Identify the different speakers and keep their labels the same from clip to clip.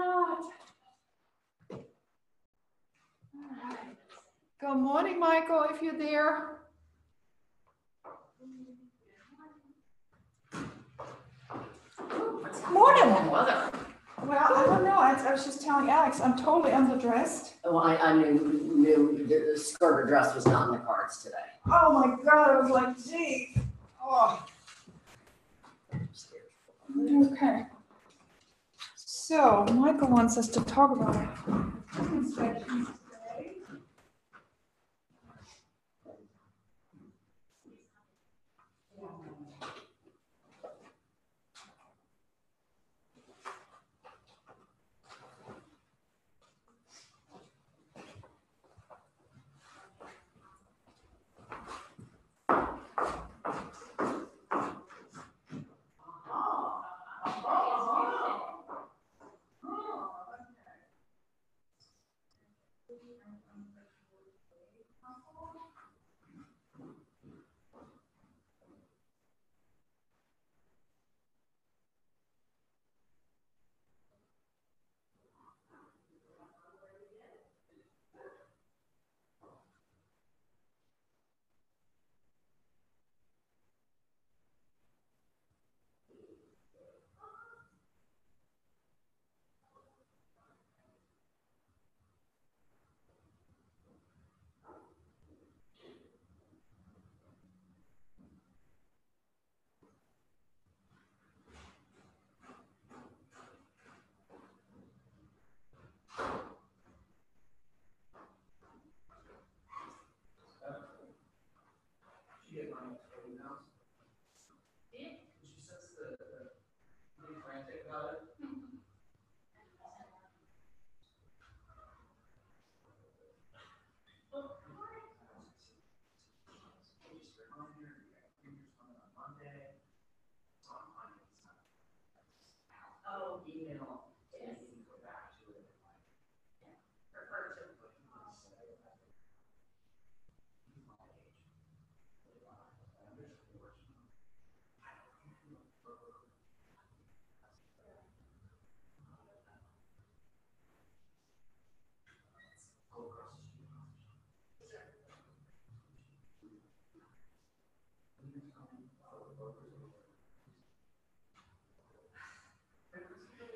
Speaker 1: not. All right. Good morning, Michael, if you're there. Morning.
Speaker 2: Weather.
Speaker 1: Well, I don't know. I was just telling Alex, I'm totally underdressed.
Speaker 2: Oh, I knew the skirt or dress was not in the cards today.
Speaker 1: Oh my God, I was like, gee. Oh. Okay. So Michael wants us to talk about inspections today.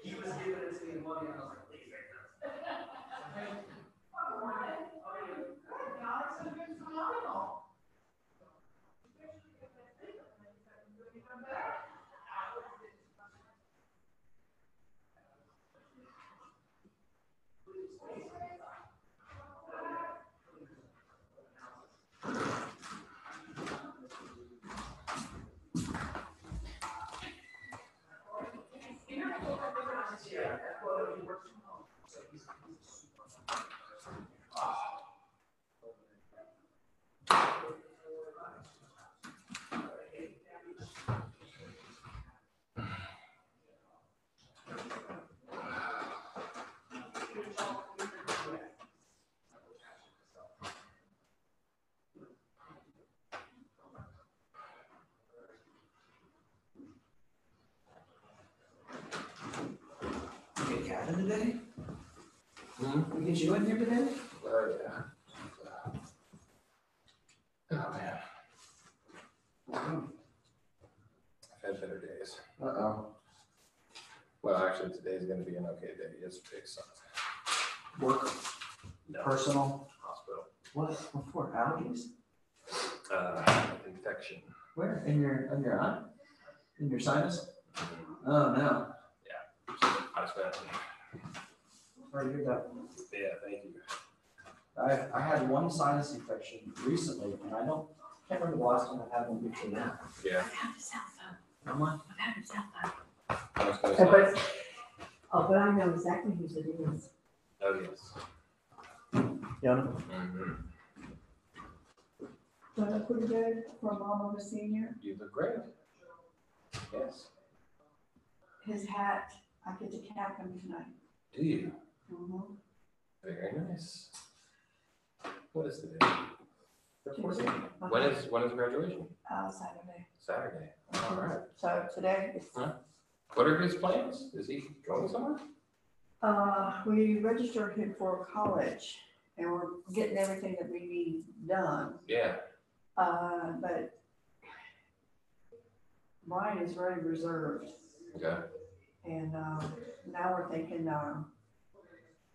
Speaker 3: He was giving it to me money, and I was like, please. Get Cat in today? We get you in here today?
Speaker 4: Oh, yeah. Oh, man. I've had better days.
Speaker 3: Uh-oh.
Speaker 4: Well, actually, today's going to be an okay day. Yesterday sucked.
Speaker 3: Work,
Speaker 4: No.
Speaker 3: personal.
Speaker 4: Hospital.
Speaker 3: What for? Allergies?
Speaker 4: Infection.
Speaker 3: Where? In your eye? In your sinus? Oh no.
Speaker 4: Yeah. I spent.
Speaker 3: Sorry to hear that.
Speaker 4: Yeah, thank you.
Speaker 3: I had one sinus infection recently, and can't remember the last time I had one before that.
Speaker 4: Yeah.
Speaker 2: I've had a cell phone.
Speaker 3: How much?
Speaker 2: I've had a cell phone.
Speaker 4: I was going to say.
Speaker 2: But I know exactly whose it is.
Speaker 4: Oh, yes.
Speaker 3: Yana?
Speaker 4: Mm-hmm.
Speaker 1: Do I look pretty good for a mom of a senior?
Speaker 4: You look great. Yes.
Speaker 1: His hat, I get to cap him tonight.
Speaker 4: Do you?
Speaker 1: Mm-hmm.
Speaker 4: Very nice. What is today?
Speaker 1: Tuesday.
Speaker 4: When is graduation?
Speaker 1: Saturday.
Speaker 4: Saturday. All right.
Speaker 1: So today is,
Speaker 4: What are his plans? Is he going somewhere?
Speaker 1: We registered him for college and we're getting everything that we need done.
Speaker 4: Yeah.
Speaker 1: But Brian is very reserved
Speaker 4: Okay.
Speaker 1: and, now we're thinking,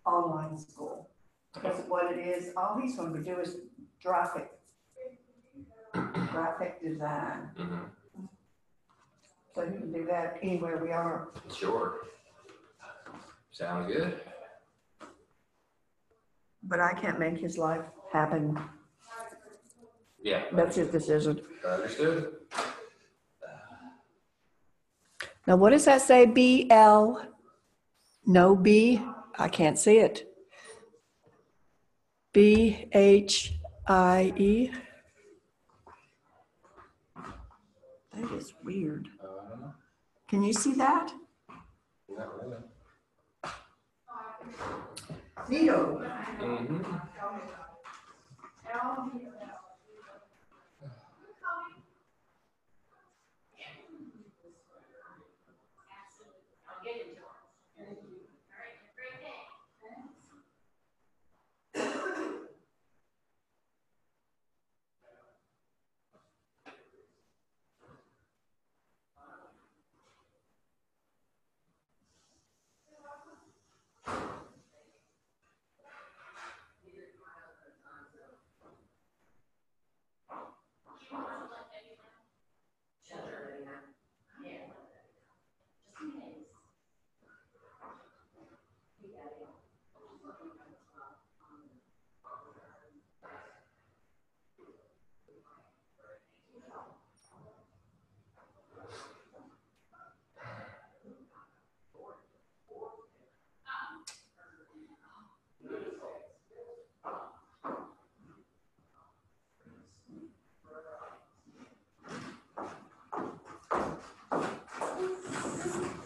Speaker 1: online school. Because what it is, all he's going to do is graphic design.
Speaker 4: Mm-hmm.
Speaker 1: So he can do that anywhere we are.
Speaker 4: Sure. Sounds good.
Speaker 1: But I can't make his life happen.
Speaker 4: Yeah.
Speaker 1: That's his decision.
Speaker 4: Understood.
Speaker 1: Now, what does that say? BL? No B? I can't see it. BHIE? That is weird. Can you see that?
Speaker 4: Not really.
Speaker 1: Zero.
Speaker 4: Mm-hmm.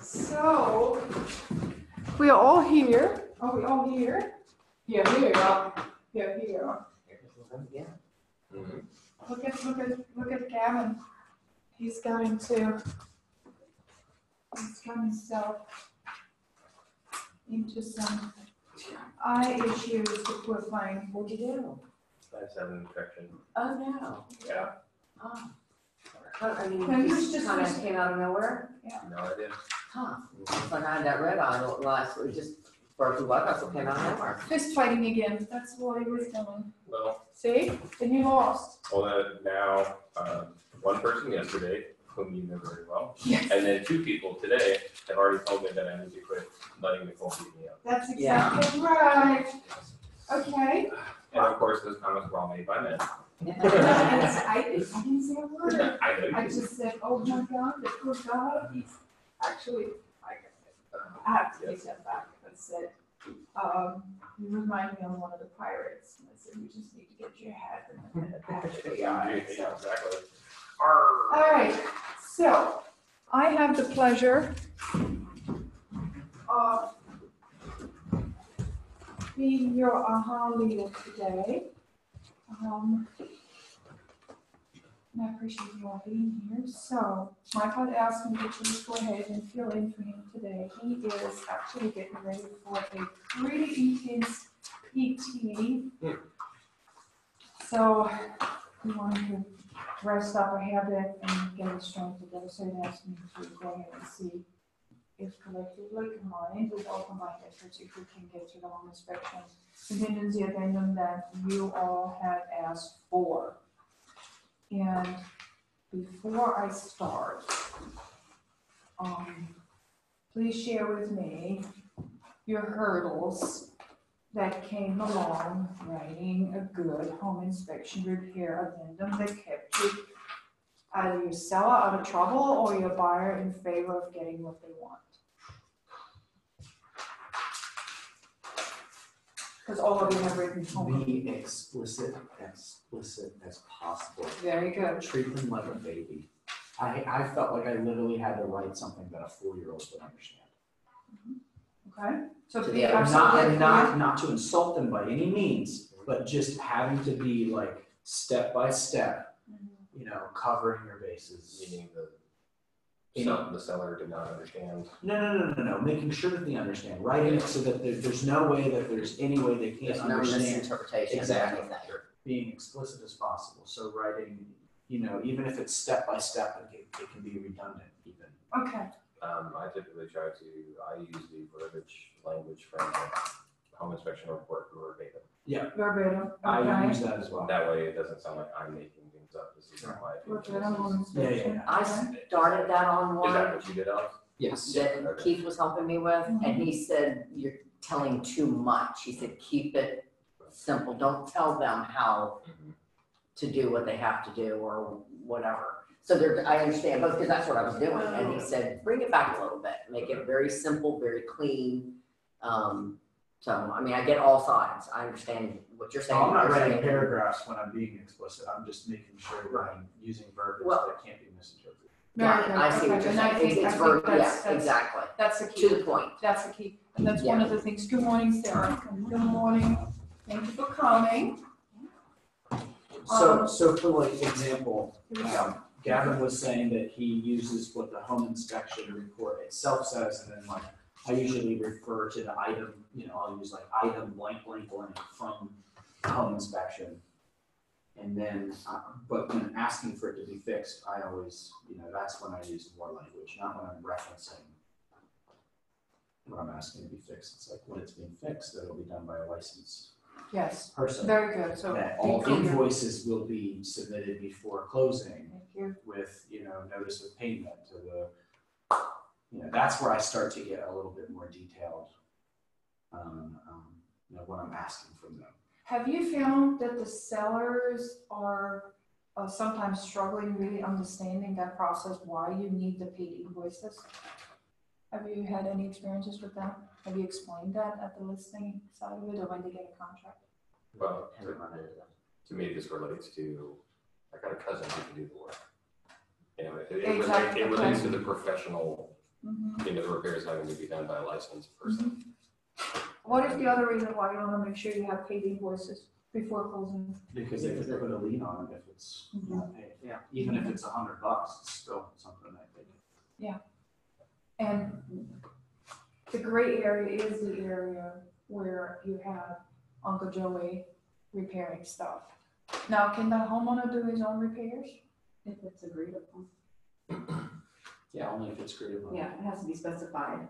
Speaker 1: So, we are all here. Are we all here? Yeah, here we are. Yeah, here we are.
Speaker 2: Yeah.
Speaker 4: Mm-hmm.
Speaker 1: Look at Gavin. He's got himself into some eye issues that we're finding.
Speaker 2: What'd you do?
Speaker 4: I just have an infection.
Speaker 2: Oh, no.
Speaker 4: Yeah.
Speaker 2: Oh. But, I mean,
Speaker 1: No, you
Speaker 2: this
Speaker 1: just-
Speaker 2: kind of came out of nowhere?
Speaker 4: No idea.
Speaker 2: Huh. It's like I had that red eye last week, just for a few bucks, it came out of nowhere.
Speaker 1: Fist fighting again. That's what he was doing.
Speaker 4: Well,
Speaker 1: See? And you lost.
Speaker 4: now, one person yesterday, whom you know very well,
Speaker 1: Yes.
Speaker 4: and then two people today have already told me that I need to quit letting Nicole beat me up.
Speaker 1: That's
Speaker 2: Yeah.
Speaker 1: exactly right. Okay.
Speaker 4: And of course, those comments were all made by men.
Speaker 1: I didn't say a word.
Speaker 4: I know you
Speaker 1: I
Speaker 4: did.
Speaker 1: just said, oh my God, the poor guy. He's actually, I have to take that back. I said, you remind me of one of the pirates. And I said, you just need to get your head in the back of the eye.
Speaker 4: Yeah,
Speaker 1: So.
Speaker 4: exactly.
Speaker 1: All right, so I have the pleasure of being your AHA leader today. And I appreciate you all being here. So Michael had asked me to please go ahead and fill in for him today. He is actually getting ready for a pretty intense PT. So we wanted to rest up ahead of it and get it strong together. So he asked me to go ahead and see if collectively combined with all combined efforts, if we can get to the home inspection contingency addendum that you all had asked for. And before I start, please share with me your hurdles that came along writing a good home inspection repair addendum that kept you either your seller out of trouble or your buyer in favor of getting what they want. Because all of you have written home.
Speaker 5: Be explicit as possible.
Speaker 1: Very good.
Speaker 5: Treat them like a baby. I felt like I literally had to write something that a 4-year-old would understand.
Speaker 1: Okay. So
Speaker 2: To
Speaker 1: be
Speaker 2: the other
Speaker 1: absolutely
Speaker 5: Not to insult them by any means, but just having to be like step by step, you know, covering your bases.
Speaker 4: Meaning the So the seller did not understand.
Speaker 5: No, making sure that they understand, writing it so that there's no way that there's any way they can't
Speaker 2: There's no
Speaker 5: understand.
Speaker 2: misinterpretation of
Speaker 5: Exactly.
Speaker 2: anything.
Speaker 5: Being explicit as possible, so writing, even if it's step by step, it can be redundant even.
Speaker 1: Okay,
Speaker 4: I typically I use the verbiage language from the home inspection report verbatim.
Speaker 1: verbatim,
Speaker 5: I
Speaker 1: okay.
Speaker 5: use that as well.
Speaker 4: That way it doesn't sound like I'm making things up. This is not my
Speaker 1: Verbatim on
Speaker 4: opinion.
Speaker 1: inspection.
Speaker 2: I
Speaker 1: okay.
Speaker 2: started that on
Speaker 4: Is that
Speaker 2: one
Speaker 4: what you did, Alex?
Speaker 5: Yes.
Speaker 2: that Keith was helping me with, and he said, you're telling too much. He said, keep it simple. Don't tell them how to do what they have to do or whatever. So I understand, but because that's what I was doing. And he said, bring it back a little bit, make it very simple, very clean. So, I mean, I get all sides. I understand what you're saying.
Speaker 5: I'm not
Speaker 2: You're
Speaker 5: writing
Speaker 2: saying-
Speaker 5: paragraphs when I'm being explicit, I'm just making sure that I'm using verbiage
Speaker 2: Well-
Speaker 5: that can't be misinterpreted.
Speaker 2: Yeah,
Speaker 1: Very good,
Speaker 2: I see what
Speaker 1: okay,
Speaker 2: you're
Speaker 1: and I
Speaker 2: saying.
Speaker 1: think-
Speaker 2: It's
Speaker 1: I think
Speaker 2: yeah, exactly.
Speaker 1: That's the key.
Speaker 2: To the point.
Speaker 1: That's the key, and that's one of the things. Good morning, Sarah. Good morning. Thank you for coming.
Speaker 5: So for like example,
Speaker 1: Here we go.
Speaker 5: Gavin was saying that he uses what the home inspection report itself says, and then like, I usually refer to the item, I'll use like item blank, blank, blank from the home inspection. And then, but when asking for it to be fixed, I always, that's when I use more language, not when I'm referencing what I'm asking to be fixed. It's like when it's being fixed, that'll be done by a licensed
Speaker 1: Yes,
Speaker 5: person.
Speaker 1: very good, so.
Speaker 5: That
Speaker 1: be
Speaker 5: all
Speaker 1: clear.
Speaker 5: invoices will be submitted before closing
Speaker 1: Thank you.
Speaker 5: with, notice of payment to the, that's where I start to get a little bit more detailed on, what I'm asking from them.
Speaker 1: Have you found that the sellers are sometimes struggling really understanding that process, why you need the paid invoices? Have you had any experiences with that? Have you explained that at the listing side of it or when they get a contract?
Speaker 4: Well,
Speaker 2: Haven't run into that.
Speaker 4: to me, this relates to, I got a cousin who can do the work.
Speaker 1: Exactly,
Speaker 4: It relates to the professional,
Speaker 1: Mm-hmm.
Speaker 4: the repairs having to be done by a licensed person.
Speaker 1: What is the other reason why you want to make sure you have paid invoices before closing?
Speaker 5: Because they could put a lien on it if it's not paid. Yeah. Even if it's $100, it's still something that they can.
Speaker 1: And the gray area is the area where you have Uncle Joey repairing stuff. Now, can the homeowner do his own repairs?
Speaker 6: If it's agreed upon.
Speaker 5: Yeah, only if it's creative.
Speaker 6: Yeah, it has to be specified.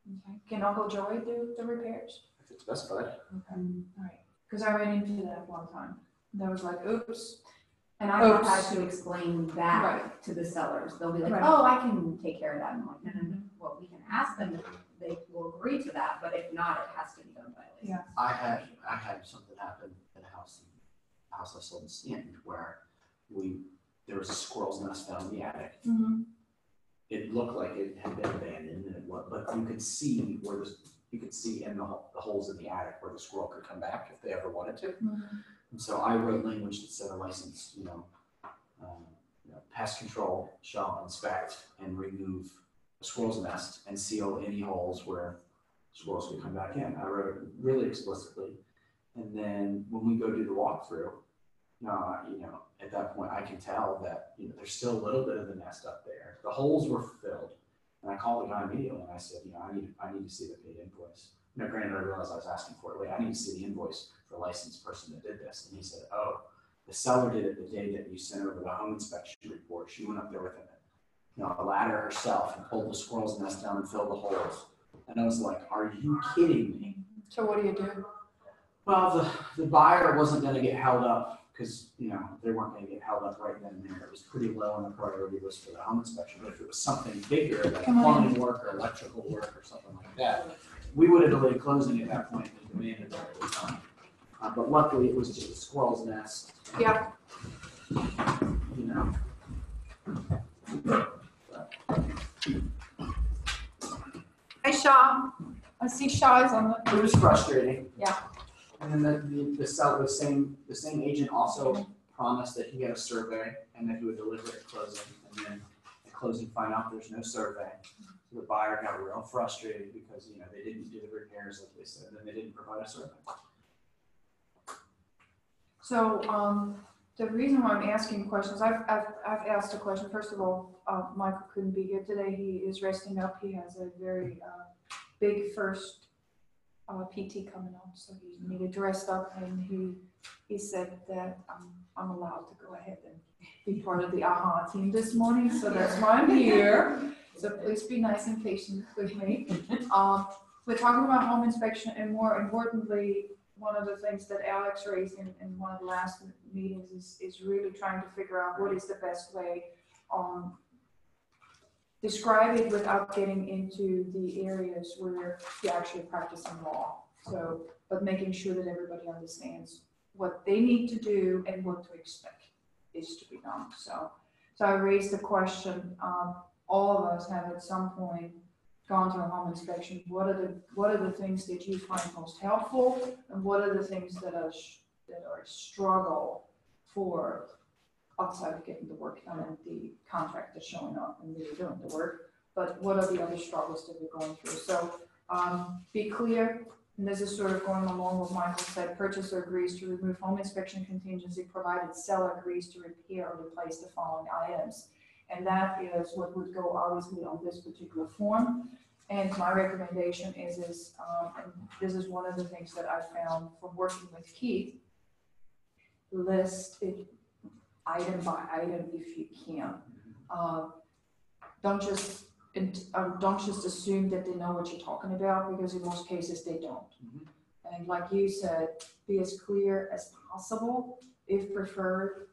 Speaker 1: Okay. Can Uncle Joey do the repairs?
Speaker 5: If it's specified.
Speaker 1: Okay, all right. Because I ran into that one time. That was like, oops.
Speaker 6: And I have
Speaker 1: Oops.
Speaker 6: had to explain that
Speaker 1: Right.
Speaker 6: to the sellers. They'll be like,
Speaker 1: Right.
Speaker 6: oh, I can take care of that. I'm like, no. Well, we can ask them if they will agree to that, but if not, it has to be done by license.
Speaker 1: Yeah.
Speaker 5: I had something happen at a house I sold in Stanton where there was a squirrel's nest down in the attic.
Speaker 1: Mm-hmm.
Speaker 5: It looked like it had been abandoned, and but you could see in the holes in the attic where the squirrel could come back if they ever wanted to.
Speaker 1: Mm-hmm.
Speaker 5: And so I wrote language that said a licensed, pest control shall inspect and remove a squirrel's nest and seal any holes where squirrels could come back in. I wrote it really explicitly. And then when we go do the walkthrough, at that point I can tell that, there's still a little bit of the nest up there. The holes were filled. And I called the guy immediately and I said, I need to see the paid invoice. Granted, I realized I was asking for it. Wait, I need to see the invoice for the licensed person that did this. And he said, oh, the seller did it the day that you sent over the home inspection report. She went up there with a ladder herself and pulled the squirrel's nest down and filled the holes. And I was like, are you kidding me?
Speaker 1: So what do you do?
Speaker 5: Well, the buyer wasn't going to get held up because, they weren't going to get held up right then and there. It was pretty low on the priority list for the home inspection. But if it was something bigger, like plumbing work or electrical work or something like that, we would have delayed closing at that point and demanded that it was done. But luckily, it was just a squirrel's nest.
Speaker 1: Yeah. Hey, Shaw. I see Shaw's on the.
Speaker 5: It was frustrating.
Speaker 1: Yeah.
Speaker 5: And then the seller, the same agent also promised that he had a survey and that he would deliver it at closing. And then at closing, find out there's no survey. So the buyer got real frustrated because they didn't do the repairs like they said, and they didn't provide a survey.
Speaker 1: So, The reason why I'm asking questions, I've asked a question. First of all, Michael couldn't be here today. He is resting up. He has a very big first PT coming up, so he needed to rest up, and he said that I'm allowed to go ahead and be part of the AHA team this morning, so that's why I'm here. So please be nice and patient with me. We're talking about home inspection, and more importantly, one of the things that Alex raised in one of the last meetings is really trying to figure out what is the best way describe it without getting into the areas where you're actually practicing law. So, but making sure that everybody understands what they need to do and what to expect is to be done. So I raised the question, all of us have at some point gone to a home inspection. What are the things that you find most helpful, and what are the things that are a struggle for outside of getting the work done and the contractor showing up and really doing the work, but what are the other struggles that we're going through? So be clear, and this is sort of going along with Michael said, purchaser agrees to remove home inspection contingency provided seller agrees to repair or replace the following items. And that is what would go obviously on this particular form. And my recommendation is and this is one of the things that I found from working with Keith, list it item by item if you can. Don't just assume that they know what you're talking about, because in most cases they don't. And like you said, be as clear as possible. If preferred,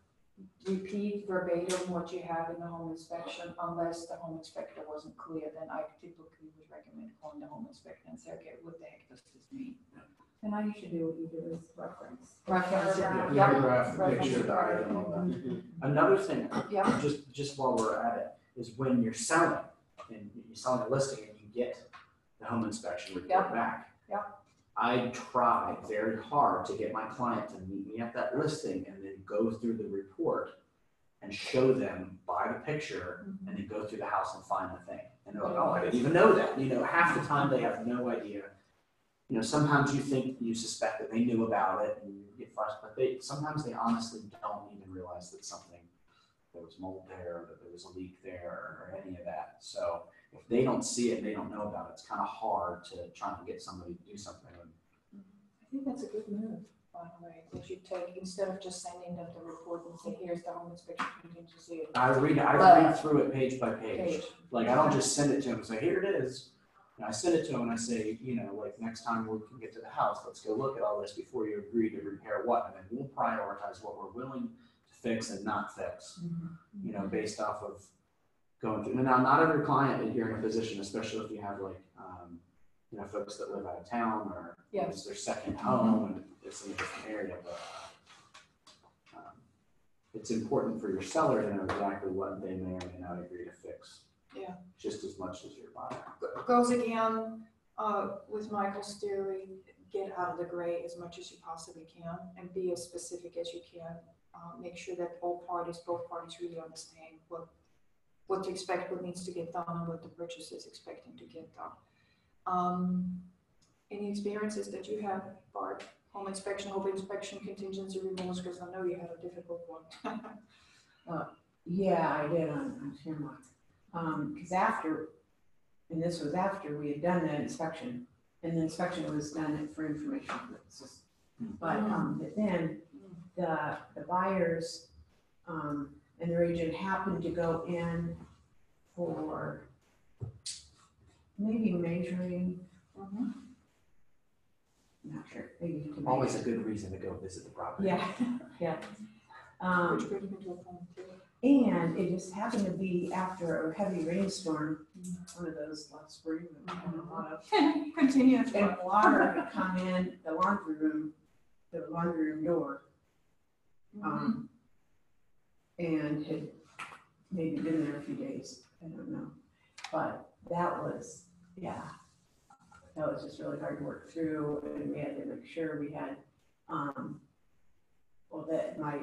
Speaker 1: repeat verbatim what you have in the home inspection, unless the home inspector wasn't clear. Then I typically would recommend calling the home inspector and say, okay, what the heck does this mean?
Speaker 6: And I usually do what you do is reference.
Speaker 1: Reference,
Speaker 5: Yeah,
Speaker 1: yeah.
Speaker 5: paragraph,
Speaker 1: Reference.
Speaker 5: picture, the item, all that. Another thing,
Speaker 1: Yeah.
Speaker 5: just while we're at it, is when you're selling, and you're selling a listing and you get the home inspection report back.
Speaker 1: Yeah.
Speaker 5: I try very hard to get my client to meet me at that listing and then go through the report and show them by the picture, and then go through the house and find the thing. And they're like, oh, I didn't even know that. You know, half the time they have no idea. You know, sometimes you suspect that they knew about it and you get frustrated, but sometimes they honestly don't even realize that there was mold there, or that there was a leak there, or any of that. So if they don't see it and they don't know about it, it's kind of hard to try and get somebody to do something.
Speaker 1: I think that's a good move, by the way, that you take, instead of just sending them the report and say, here's the home inspection contingency.
Speaker 5: I read through it page by page. Like, I don't just send it to them and say, here it is. And I send it to them and I say, you know, like, next time we can get to the house, let's go look at all this before you agree to repair what. And then we'll prioritize what we're willing to fix and not fix, you know, based off of going through. Now, not every client is you're in a position, especially if you have like, you know, folks that live out of town, or it's their second home and it's in a different area. But it's important for your seller to know exactly what they may or may not agree to fix.
Speaker 1: Yeah.
Speaker 5: Just as much as your buyer.
Speaker 1: Goes again with Michael's theory, get out of the gray as much as you possibly can and be as specific as you can. Make sure that both parties really understand what to expect, what needs to get done, and what the purchaser is expecting to get done. Any experiences that you have, Bart? Home inspection, contingency removals, because I know you had a difficult one.
Speaker 7: Yeah, I did on Shamrock. Because this was after we had done the inspection, and the inspection was done for information purposes. But then the buyers and their agent happened to go in for maybe measuring. I'm not sure. Maybe
Speaker 5: Always a good reason to go visit the property.
Speaker 7: Yeah. And it just happened to be after a heavy rainstorm, one of those last spring that we had a lot of. And water had come in the laundry room door. And had maybe been there a few days, I don't know. But that was just really hard to work through, and we had to make sure we had, that my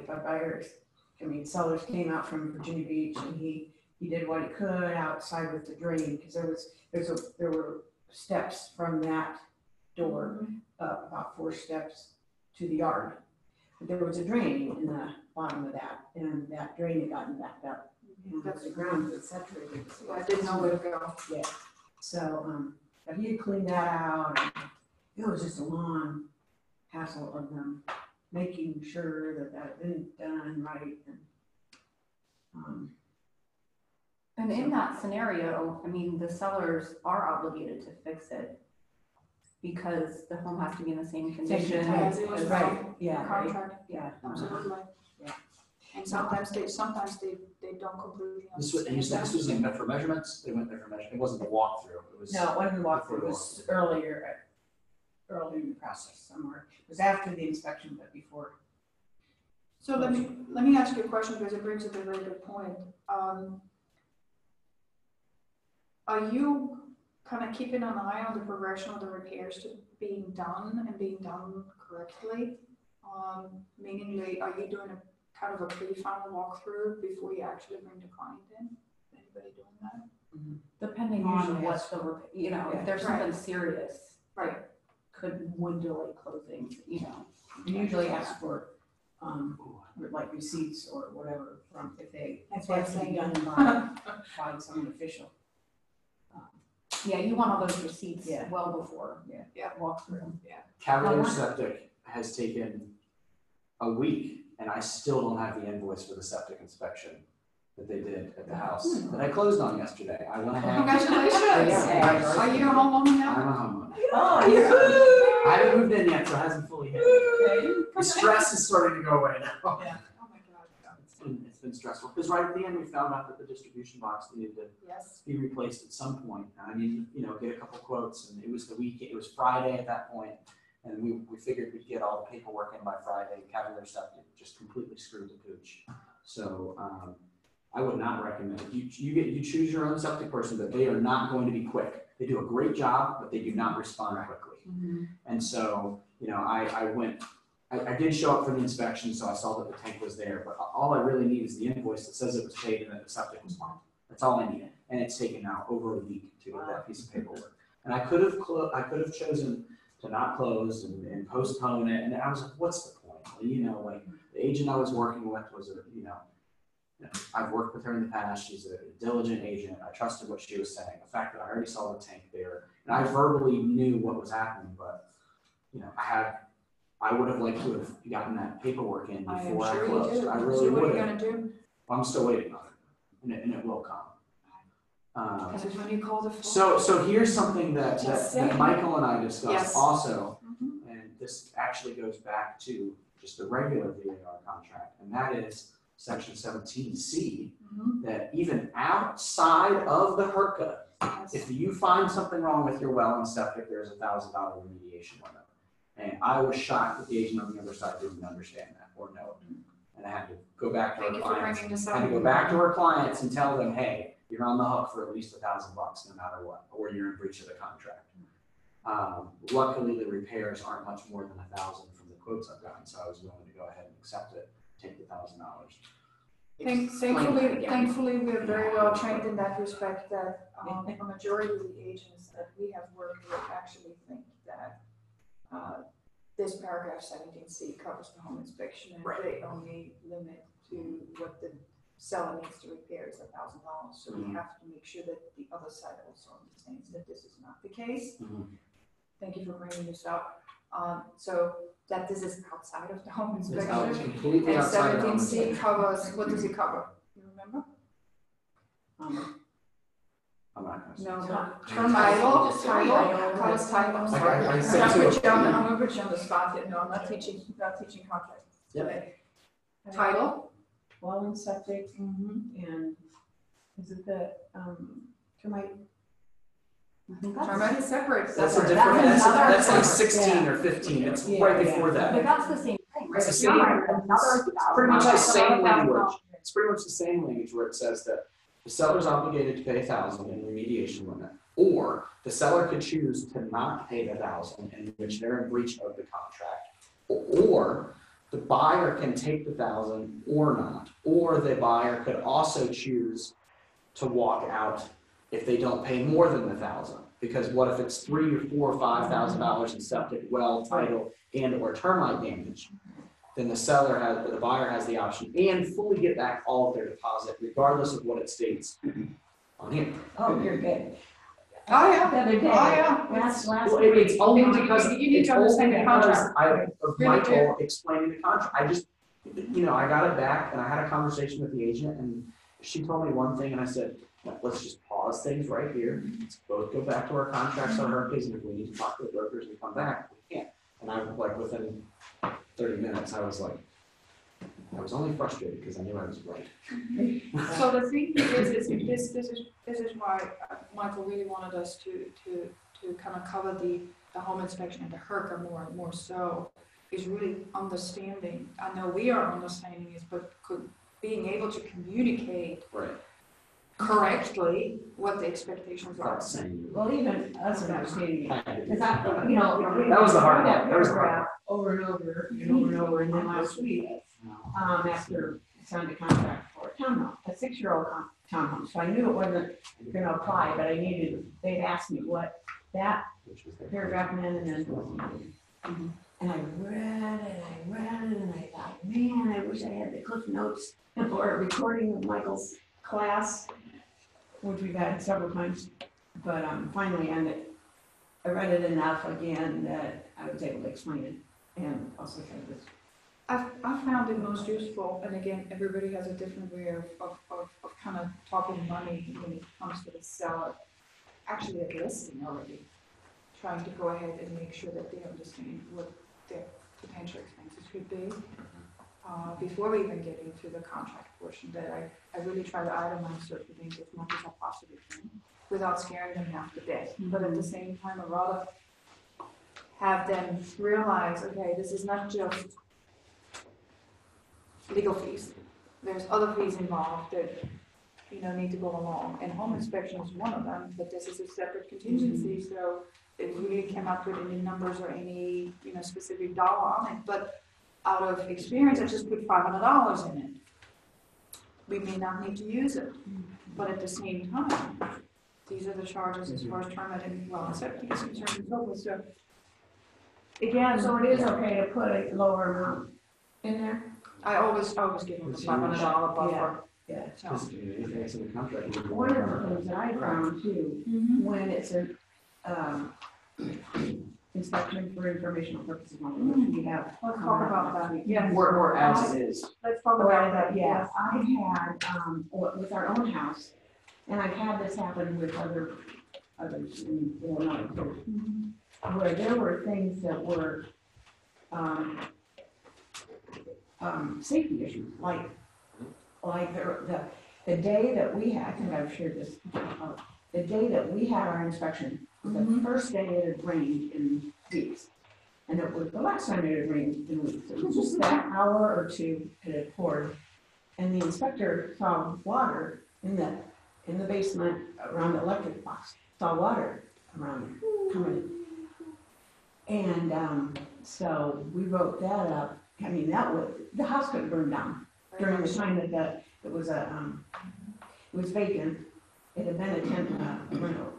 Speaker 7: sellers came out from Virginia Beach, and he did what he could outside with the drain, because there were steps from that door up about 4 steps to the yard. But there was a drain in the bottom of that, and that drain had gotten backed up. And
Speaker 1: That's
Speaker 7: the ground was saturated.
Speaker 1: Yeah, I didn't know where to go.
Speaker 7: So, but he had cleaned that out, and it was just a long hassle of them making sure that that had been done right, and,
Speaker 6: And in that scenario, I mean, the sellers are obligated to fix it because the home has to be in the same condition.
Speaker 1: As it was
Speaker 7: right,
Speaker 1: from
Speaker 7: yeah,
Speaker 1: the
Speaker 7: right.
Speaker 1: contract,
Speaker 6: Yeah.
Speaker 1: absolutely.
Speaker 7: Yeah.
Speaker 1: And sometimes they don't completely
Speaker 5: This was, and you said this was in for measurements, they went there for measurement, it wasn't a walkthrough, it was.
Speaker 7: No, it wasn't walkthrough, it was earlier in the process somewhere. It was after the inspection, but before.
Speaker 1: So let me ask you a question because it brings up a very good point. Are you kind of keeping an eye on the progression of the repairs to being done and being done correctly? Meaning, are you doing a kind of a pre-final walkthrough before you actually bring the client in? Anybody doing that?
Speaker 6: Depending
Speaker 7: Usually
Speaker 6: on what the, if there's something serious.
Speaker 1: Right.
Speaker 6: Would delay closing,
Speaker 7: We usually ask for, like receipts or whatever from, if they have to be done by someone official.
Speaker 6: Yeah, you want all those receipts
Speaker 7: Yeah.
Speaker 6: well before.
Speaker 1: Yeah.
Speaker 6: Walkthrough.
Speaker 5: Cavalier Septic has taken a week, and I still don't have the invoice for the septic inspection that they did at the house that I closed on yesterday. I went ahead.
Speaker 1: Congratulations.
Speaker 5: Yeah.
Speaker 1: Are you a homeowner now?
Speaker 5: I'm a homeowner.
Speaker 7: Oh,
Speaker 5: I haven't moved in yet, so it hasn't fully hit me. The stress is starting to go away now.
Speaker 1: Oh my God.
Speaker 5: It's been stressful, because right at the end, we found out that the distribution box needed to
Speaker 1: Yes.
Speaker 5: be replaced at some point. And I needed, get a couple quotes, and it was it was Friday at that point, and we figured we'd get all the paperwork in by Friday. Cavalier Septic just completely screwed the pooch. So I would not recommend it. You choose your own septic person, but they are not going to be quick. They do a great job, but they do not respond quickly. And so, I did show up for the inspection, so I saw that the tank was there, but all I really need is the invoice that says it was paid and that the septic was fine. That's all I need. And it's taken now over a week to get that piece of paperwork. And I could have chosen to not close and postpone it. And I was like, what's the point? The agent I was working with was I've worked with her in the past. She's a diligent agent. I trusted what she was saying. The fact that I already saw the tank there, and I verbally knew what was happening, but I would have liked to have gotten that paperwork in before I closed. I really
Speaker 1: So what are
Speaker 5: would
Speaker 1: you
Speaker 5: have.
Speaker 1: gonna do?
Speaker 5: I'm still waiting on it, and it will come.
Speaker 1: This is when you call the phone.
Speaker 5: So here's something that
Speaker 1: Just saying.
Speaker 5: Michael and I discussed
Speaker 1: Yes.
Speaker 5: also,
Speaker 1: Mhm.
Speaker 5: and this actually goes back to just the regular VAR contract, and that is section 17C, that even outside of the HRCA, if you find something wrong with your well and septic, there's $1,000 remediation limit. And I was shocked that the agent on the other side didn't understand that or know it. And I had to go back to
Speaker 1: Thank
Speaker 5: our
Speaker 1: you for
Speaker 5: clients.
Speaker 1: bringing this
Speaker 5: I had to
Speaker 1: up.
Speaker 5: go back to our clients and tell them, hey, you're on the hook for at least $1,000 no matter what, or you're in breach of the contract. Luckily, the repairs aren't much more than $1,000 from the quotes I've gotten, so I was willing to go ahead and accept it, take the $1,000.
Speaker 1: Thankfully, we're very well trained in that respect that a majority of the agents that we have worked with actually think that this paragraph 17C covers the home inspection and
Speaker 5: Right.
Speaker 1: they only limit to what the seller needs to repair is $1,000. So we have to make sure that the other side also understands that this is not the case. Thank you for bringing this up. So that this is outside of the home
Speaker 5: It's
Speaker 1: inspection.
Speaker 5: completely
Speaker 1: And
Speaker 5: outside of the home
Speaker 1: 17C
Speaker 5: inspection.
Speaker 1: covers, what does it cover? You remember?
Speaker 5: I'm not gonna say.
Speaker 1: No,
Speaker 6: Title.
Speaker 1: title, covers title.
Speaker 5: I
Speaker 1: I'm
Speaker 5: said
Speaker 1: gonna
Speaker 5: two.
Speaker 1: put you on, I'm gonna put you on the spot here, no, I'm not teaching contract.
Speaker 5: Yep.
Speaker 1: Title.
Speaker 7: well and septic, and is it the, termite?
Speaker 1: Termite is separate.
Speaker 5: That's a
Speaker 6: That's
Speaker 5: different,
Speaker 6: another
Speaker 5: that's like
Speaker 6: thing.
Speaker 5: 16 or 15, it's
Speaker 7: Yeah,
Speaker 5: right
Speaker 7: yeah.
Speaker 5: before
Speaker 6: But
Speaker 5: that.
Speaker 6: that's the same thing, right?
Speaker 5: It's the same, it's pretty much the same language. It's pretty much the same language where it says that the seller's obligated to pay $1,000 in remediation limit, or the seller could choose to not pay the $1,000, in which they're in breach of the contract, or the buyer can take the $1,000 or not, or the buyer could also choose to walk out if they don't pay more than the $1,000. Because what if it's $3,000 or $4,000 or $5,000 in septic, well, title, and or termite damage? then the buyer has the option and fully get back all of their deposit regardless of what it states on here.
Speaker 7: Oh, you're good.
Speaker 1: Oh, yeah.
Speaker 7: The other day,
Speaker 1: Oh, yeah.
Speaker 7: last
Speaker 5: Well,
Speaker 7: week.
Speaker 5: it's only because,
Speaker 1: You need
Speaker 5: it's
Speaker 1: to
Speaker 5: only
Speaker 1: understand the
Speaker 5: because
Speaker 1: contract.
Speaker 5: of
Speaker 1: Really
Speaker 5: Michael explaining the contract. I just, I got it back and I had a conversation with the agent and she told me one thing and I said, let's just pause things right here. Let's both go back to our contracts on Hurricanes and if we need to talk to the brokers and come back, we can. And I was like, within 30 minutes, I was only frustrated because I knew I was right.
Speaker 1: So the thing is this is why Michael really wanted us to kind of cover the home inspection and the HERCA more so, is really understanding. I know we are understanding it, but being able to communicate
Speaker 5: Right.
Speaker 1: correctly what the expectations are.
Speaker 5: Without saying.
Speaker 7: Well, even us understanding it,
Speaker 5: I
Speaker 7: because I.
Speaker 5: That was the hard
Speaker 7: that
Speaker 5: part. That was the hard
Speaker 7: paragraph over and over and over and over, and then last week, after I signed a contract for a townhome, a 6-year-old townhome, so I knew it wasn't gonna apply, but they'd asked me what that paragraph meant, and then, and I read it, and I thought, man, I wish I had the Cliff Notes or a recording of Michael's class, which we've had several times, but finally I read it enough again that I was able to explain it, and also kind of this.
Speaker 1: I found it most useful, and again, everybody has a different way of kind of talking money when it comes to the seller. Actually, at listing already, trying to go ahead and make sure that they understand what their potential expenses could be. Before we even get into the contract portion, that I really try to itemize certain things as much as I possibly can without scaring them half to death. But at the same time, I'd rather have them realize, okay, this is not just legal fees. There's other fees involved that, need to go along. And home inspection is one of them, but this is a separate contingency, so if we came up with any numbers or any, specific dollar on it, but out of experience, I just put $500 in it. We may not need to use it, but at the same time, these are the charges as far as termite and, septic is concerned and so forth. So again,
Speaker 7: So it is okay to put a lower amount in there?
Speaker 1: I always give them the $500 buffer.
Speaker 7: Yeah.
Speaker 1: So.
Speaker 5: Because anything that's in the contract.
Speaker 7: One of the things that I found too, when it's an inspection for informational purposes, which we have.
Speaker 1: Let's talk about that. Yes.
Speaker 5: Or as it is.
Speaker 1: Let's talk about that.
Speaker 7: Yes, I had, with our own house, and I've had this happen with others in Illinois too, where there were things that were, safety issues, like the day that we had, I think I've shared this, the day that we had our inspection, was the first day it had rained in weeks. And it was the last time it had rained in weeks. It was just that hour or two it had poured. And the inspector saw water in the basement around the electric box, saw water around it coming in. And so we wrote that up. I mean, the house could have burned down during the time that it was vacant. It had been a tent rental,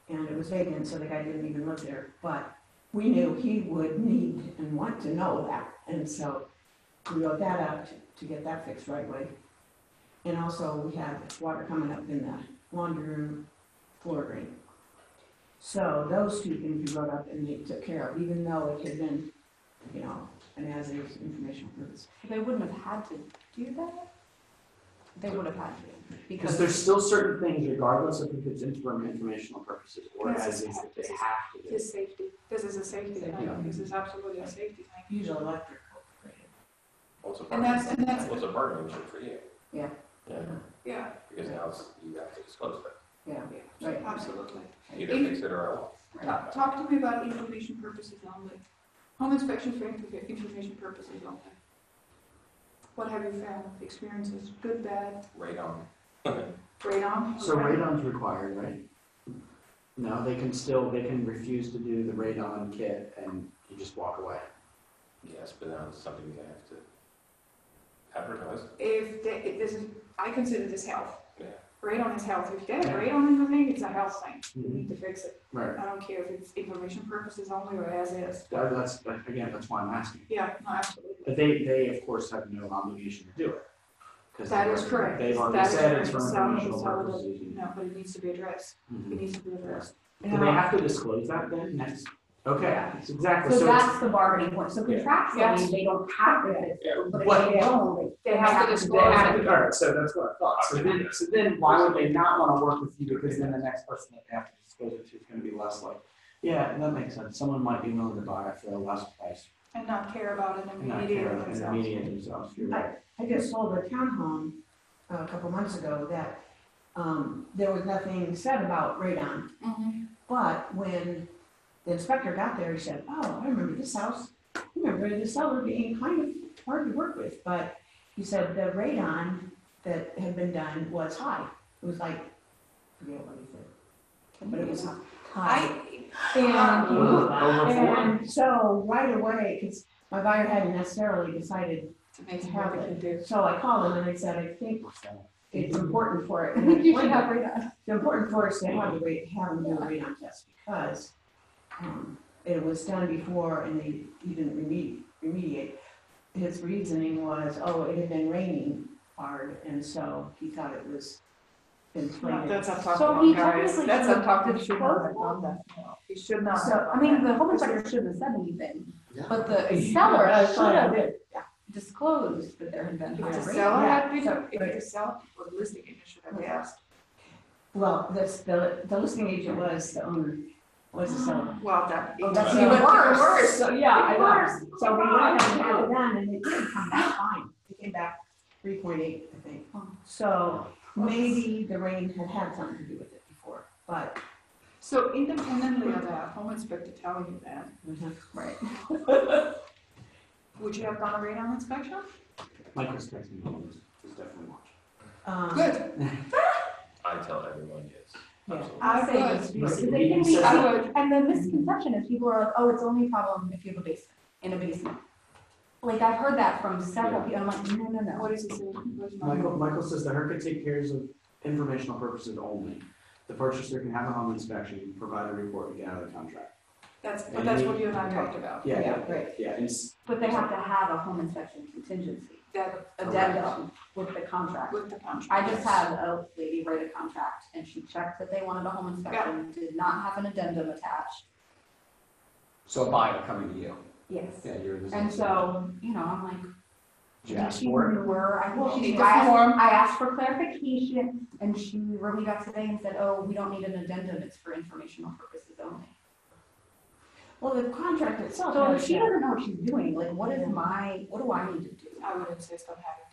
Speaker 7: and it was vacant, so the guy didn't even live there. But we knew he would need and want to know that, and so we wrote that up to get that fixed right away. And also, we had water coming up in the laundry room floor drain. So those two things we wrote up and they took care of, even though it had been, an as-is informational purpose.
Speaker 6: They wouldn't have had to do that? They would have had to.
Speaker 5: Because there's still certain things, regardless of if it's for informational purposes or as is, that they have to do.
Speaker 1: This safety. This is a safety thing.
Speaker 5: Yeah.
Speaker 1: This is absolutely a safety thing.
Speaker 7: Usually electrical.
Speaker 1: And that's
Speaker 4: What's a bargaining chip for you?
Speaker 7: Yeah.
Speaker 1: Yeah,
Speaker 4: Because now you have to disclose that.
Speaker 7: Yeah, right.
Speaker 1: absolutely.
Speaker 4: Either fix it or I won't.
Speaker 1: Talk to me about information purposes only. Home inspection for information purposes only. What have you found? Experiences, good, bad,
Speaker 4: Radon.
Speaker 1: radon?
Speaker 5: So radon's required, right? No, they can refuse to do the radon kit and you just walk away.
Speaker 4: Yes, but now it's something you have to advertise.
Speaker 1: I consider this health.
Speaker 4: Yeah.
Speaker 1: Radon is health. If there's radon in the thing, it's a health thing. You need to fix it.
Speaker 5: Right.
Speaker 1: I don't care if it's information purposes only or as is.
Speaker 5: That's why I'm asking.
Speaker 1: Yeah, no, absolutely.
Speaker 5: They of course have no obligation to do it. 'Cause
Speaker 1: That is correct.
Speaker 5: They've already
Speaker 1: That is
Speaker 5: said it's
Speaker 1: correct.
Speaker 5: for
Speaker 1: The seller-
Speaker 5: informational
Speaker 1: the seller
Speaker 5: purposes.
Speaker 1: No, but it needs to be addressed.
Speaker 5: Mhm.
Speaker 1: It needs to be addressed.
Speaker 5: Do they have to disclose that then next? Okay,
Speaker 6: Yeah.
Speaker 5: exactly.
Speaker 6: So
Speaker 5: it's-
Speaker 6: that's the bargaining point, so
Speaker 5: Yeah.
Speaker 6: contractually,
Speaker 1: Yes.
Speaker 6: they don't have to fix it, but if
Speaker 5: What-
Speaker 6: they don't,
Speaker 1: They have to
Speaker 5: They
Speaker 1: disclose
Speaker 5: have
Speaker 1: it.
Speaker 5: to, all right, so that's what I thought. So then why would they not want to work with you? Because then the next person that they have to disclose it to is going to be less like, yeah, that makes sense. Someone might be willing to buy it for a less price
Speaker 1: And not care about it
Speaker 5: and not
Speaker 1: immediately
Speaker 5: care and
Speaker 1: themselves.
Speaker 5: mediate themselves. You're right.
Speaker 7: I just sold a townhome a couple months ago that, there was nothing said about radon. But when the inspector got there, he said, oh, I remember this house. I remember the seller being kind of hard to work with, but he said the radon that had been done was high. It was like, I forget what he said, but it was high. And so right away, because my buyer hadn't necessarily decided
Speaker 1: To make
Speaker 7: to
Speaker 1: it
Speaker 7: have
Speaker 1: what they can do.
Speaker 7: it, so I called him and I said, I think it's important for it.
Speaker 6: I think you should have radon.
Speaker 7: It's important for us to have the have them do a radon test because it was done before and they didn't remediate. His reasoning was, oh, it had been raining hard and so he thought it was inflated.
Speaker 1: That's not talked
Speaker 6: So
Speaker 1: about,
Speaker 6: he
Speaker 1: guys.
Speaker 6: technically
Speaker 1: That's
Speaker 6: should
Speaker 1: not talked,
Speaker 6: have
Speaker 1: he should not have
Speaker 6: disclosed
Speaker 1: done that. No, he should not.
Speaker 6: So,
Speaker 1: have
Speaker 6: I
Speaker 1: done
Speaker 6: mean,
Speaker 1: that.
Speaker 6: the home inspector shouldn't have said anything, but the
Speaker 7: Yeah,
Speaker 6: seller
Speaker 7: that's
Speaker 6: should
Speaker 7: what I
Speaker 6: have
Speaker 7: did.
Speaker 6: disclosed that there had been
Speaker 1: If
Speaker 6: high
Speaker 1: the
Speaker 6: rates.
Speaker 1: seller
Speaker 7: Yeah,
Speaker 1: had been,
Speaker 7: so-
Speaker 1: if the seller or the listing agent should have asked.
Speaker 7: Well, the listing agent was the owner, was the seller.
Speaker 1: Well, that.
Speaker 6: Oh, that's
Speaker 1: even
Speaker 6: even worse.
Speaker 7: So, yeah, I
Speaker 6: Worse.
Speaker 7: know. So we went and had it done and it did come back fine. It came back 3.8, I think. So maybe the rain had something to do with it before, but.
Speaker 1: So independently of that, home inspector telling you that,
Speaker 6: Right.
Speaker 1: would you have done a radon inspection?
Speaker 5: Michael's texting me, he's definitely watching.
Speaker 1: Good.
Speaker 4: I tell everyone yes.
Speaker 7: Yeah.
Speaker 4: Absolutely.
Speaker 1: I
Speaker 6: say
Speaker 1: would.
Speaker 6: just
Speaker 5: Listen,
Speaker 6: because they can
Speaker 5: he
Speaker 6: be,
Speaker 5: says
Speaker 1: I would.
Speaker 6: and the misconception is people are like, oh, it's only a problem if you have a basement, in a basement. Like, I've heard that from several people, I'm like, no.
Speaker 1: What does he say? Where's my-
Speaker 5: Michael says the HERC can take care of informational purposes only. The purchaser can have a home inspection, provide a report, and get out of the contract.
Speaker 1: But that's what you and I talked about.
Speaker 5: Yeah,
Speaker 7: Right.
Speaker 5: yeah, and it's,
Speaker 6: But they have to have a home inspection contingency,
Speaker 1: That,
Speaker 6: addendum with the contract.
Speaker 1: with the contract.
Speaker 6: I just had a lady write a contract and she checked that they wanted a home inspection, did not have an addendum attached.
Speaker 3: So a buyer coming to you.
Speaker 6: Yes.
Speaker 3: Yeah, you're the.
Speaker 6: And so, I'm like,
Speaker 5: did you
Speaker 6: maybe
Speaker 5: ask
Speaker 6: she
Speaker 5: for it?
Speaker 6: knew her, I
Speaker 1: Well,
Speaker 6: think she
Speaker 1: need
Speaker 6: knew,
Speaker 1: the form.
Speaker 6: I asked for clarification and she wrote me back today and said, oh, we don't need an addendum, it's for informational purposes only.
Speaker 7: Well, the contract itself.
Speaker 6: So
Speaker 7: has
Speaker 6: if she
Speaker 7: that.
Speaker 6: doesn't know what she's doing, like, what do I need to do
Speaker 1: I would insist on having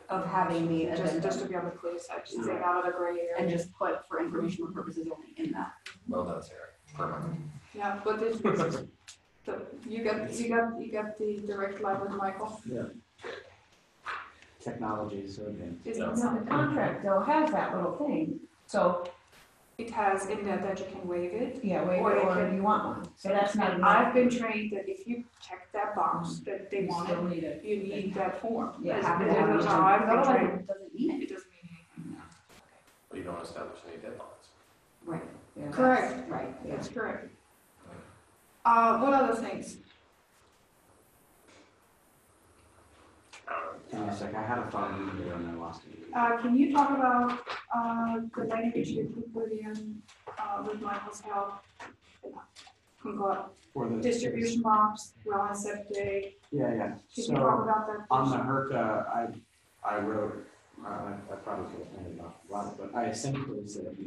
Speaker 6: of having the
Speaker 1: just
Speaker 6: addendum
Speaker 1: to be on the clear side, just staying out of the gray
Speaker 6: and
Speaker 1: area.
Speaker 6: just put for informational purposes only in that?
Speaker 4: Well done, Sarah. Perfect.
Speaker 1: Yeah, but this, you got the direct line with Michael.
Speaker 5: Technology is so advanced.
Speaker 1: It's
Speaker 4: No.
Speaker 1: not-
Speaker 7: No, the contract though has that little thing. So,
Speaker 1: It has in there that you can waive it.
Speaker 7: yeah, wait,
Speaker 1: Or they
Speaker 7: or
Speaker 1: can-
Speaker 7: you want one. So that's not.
Speaker 1: And I've been trained that if you check that box that they
Speaker 7: You
Speaker 1: want
Speaker 7: still
Speaker 1: it,
Speaker 7: need it.
Speaker 1: you need that form.
Speaker 7: Yeah,
Speaker 1: That's-
Speaker 7: have to
Speaker 1: that's
Speaker 7: have it.
Speaker 1: how I've been
Speaker 6: Otherwise,
Speaker 1: trained.
Speaker 6: it doesn't mean it.
Speaker 1: It doesn't mean anything.
Speaker 4: But you don't establish any deadlines.
Speaker 6: Right.
Speaker 7: Yeah.
Speaker 1: Correct,
Speaker 6: Right.
Speaker 1: that's correct. What other things?
Speaker 5: Give me a sec, I had a thought in there and I lost it.
Speaker 1: Can you talk about, the language you put in, with Michael's help?
Speaker 5: For the
Speaker 1: Distribution box, well, and septic,
Speaker 5: Yeah,
Speaker 1: can you
Speaker 5: so
Speaker 1: talk about that?
Speaker 5: on
Speaker 1: please?
Speaker 5: the HERC, I wrote, I probably could have handed off a lot, but I essentially said,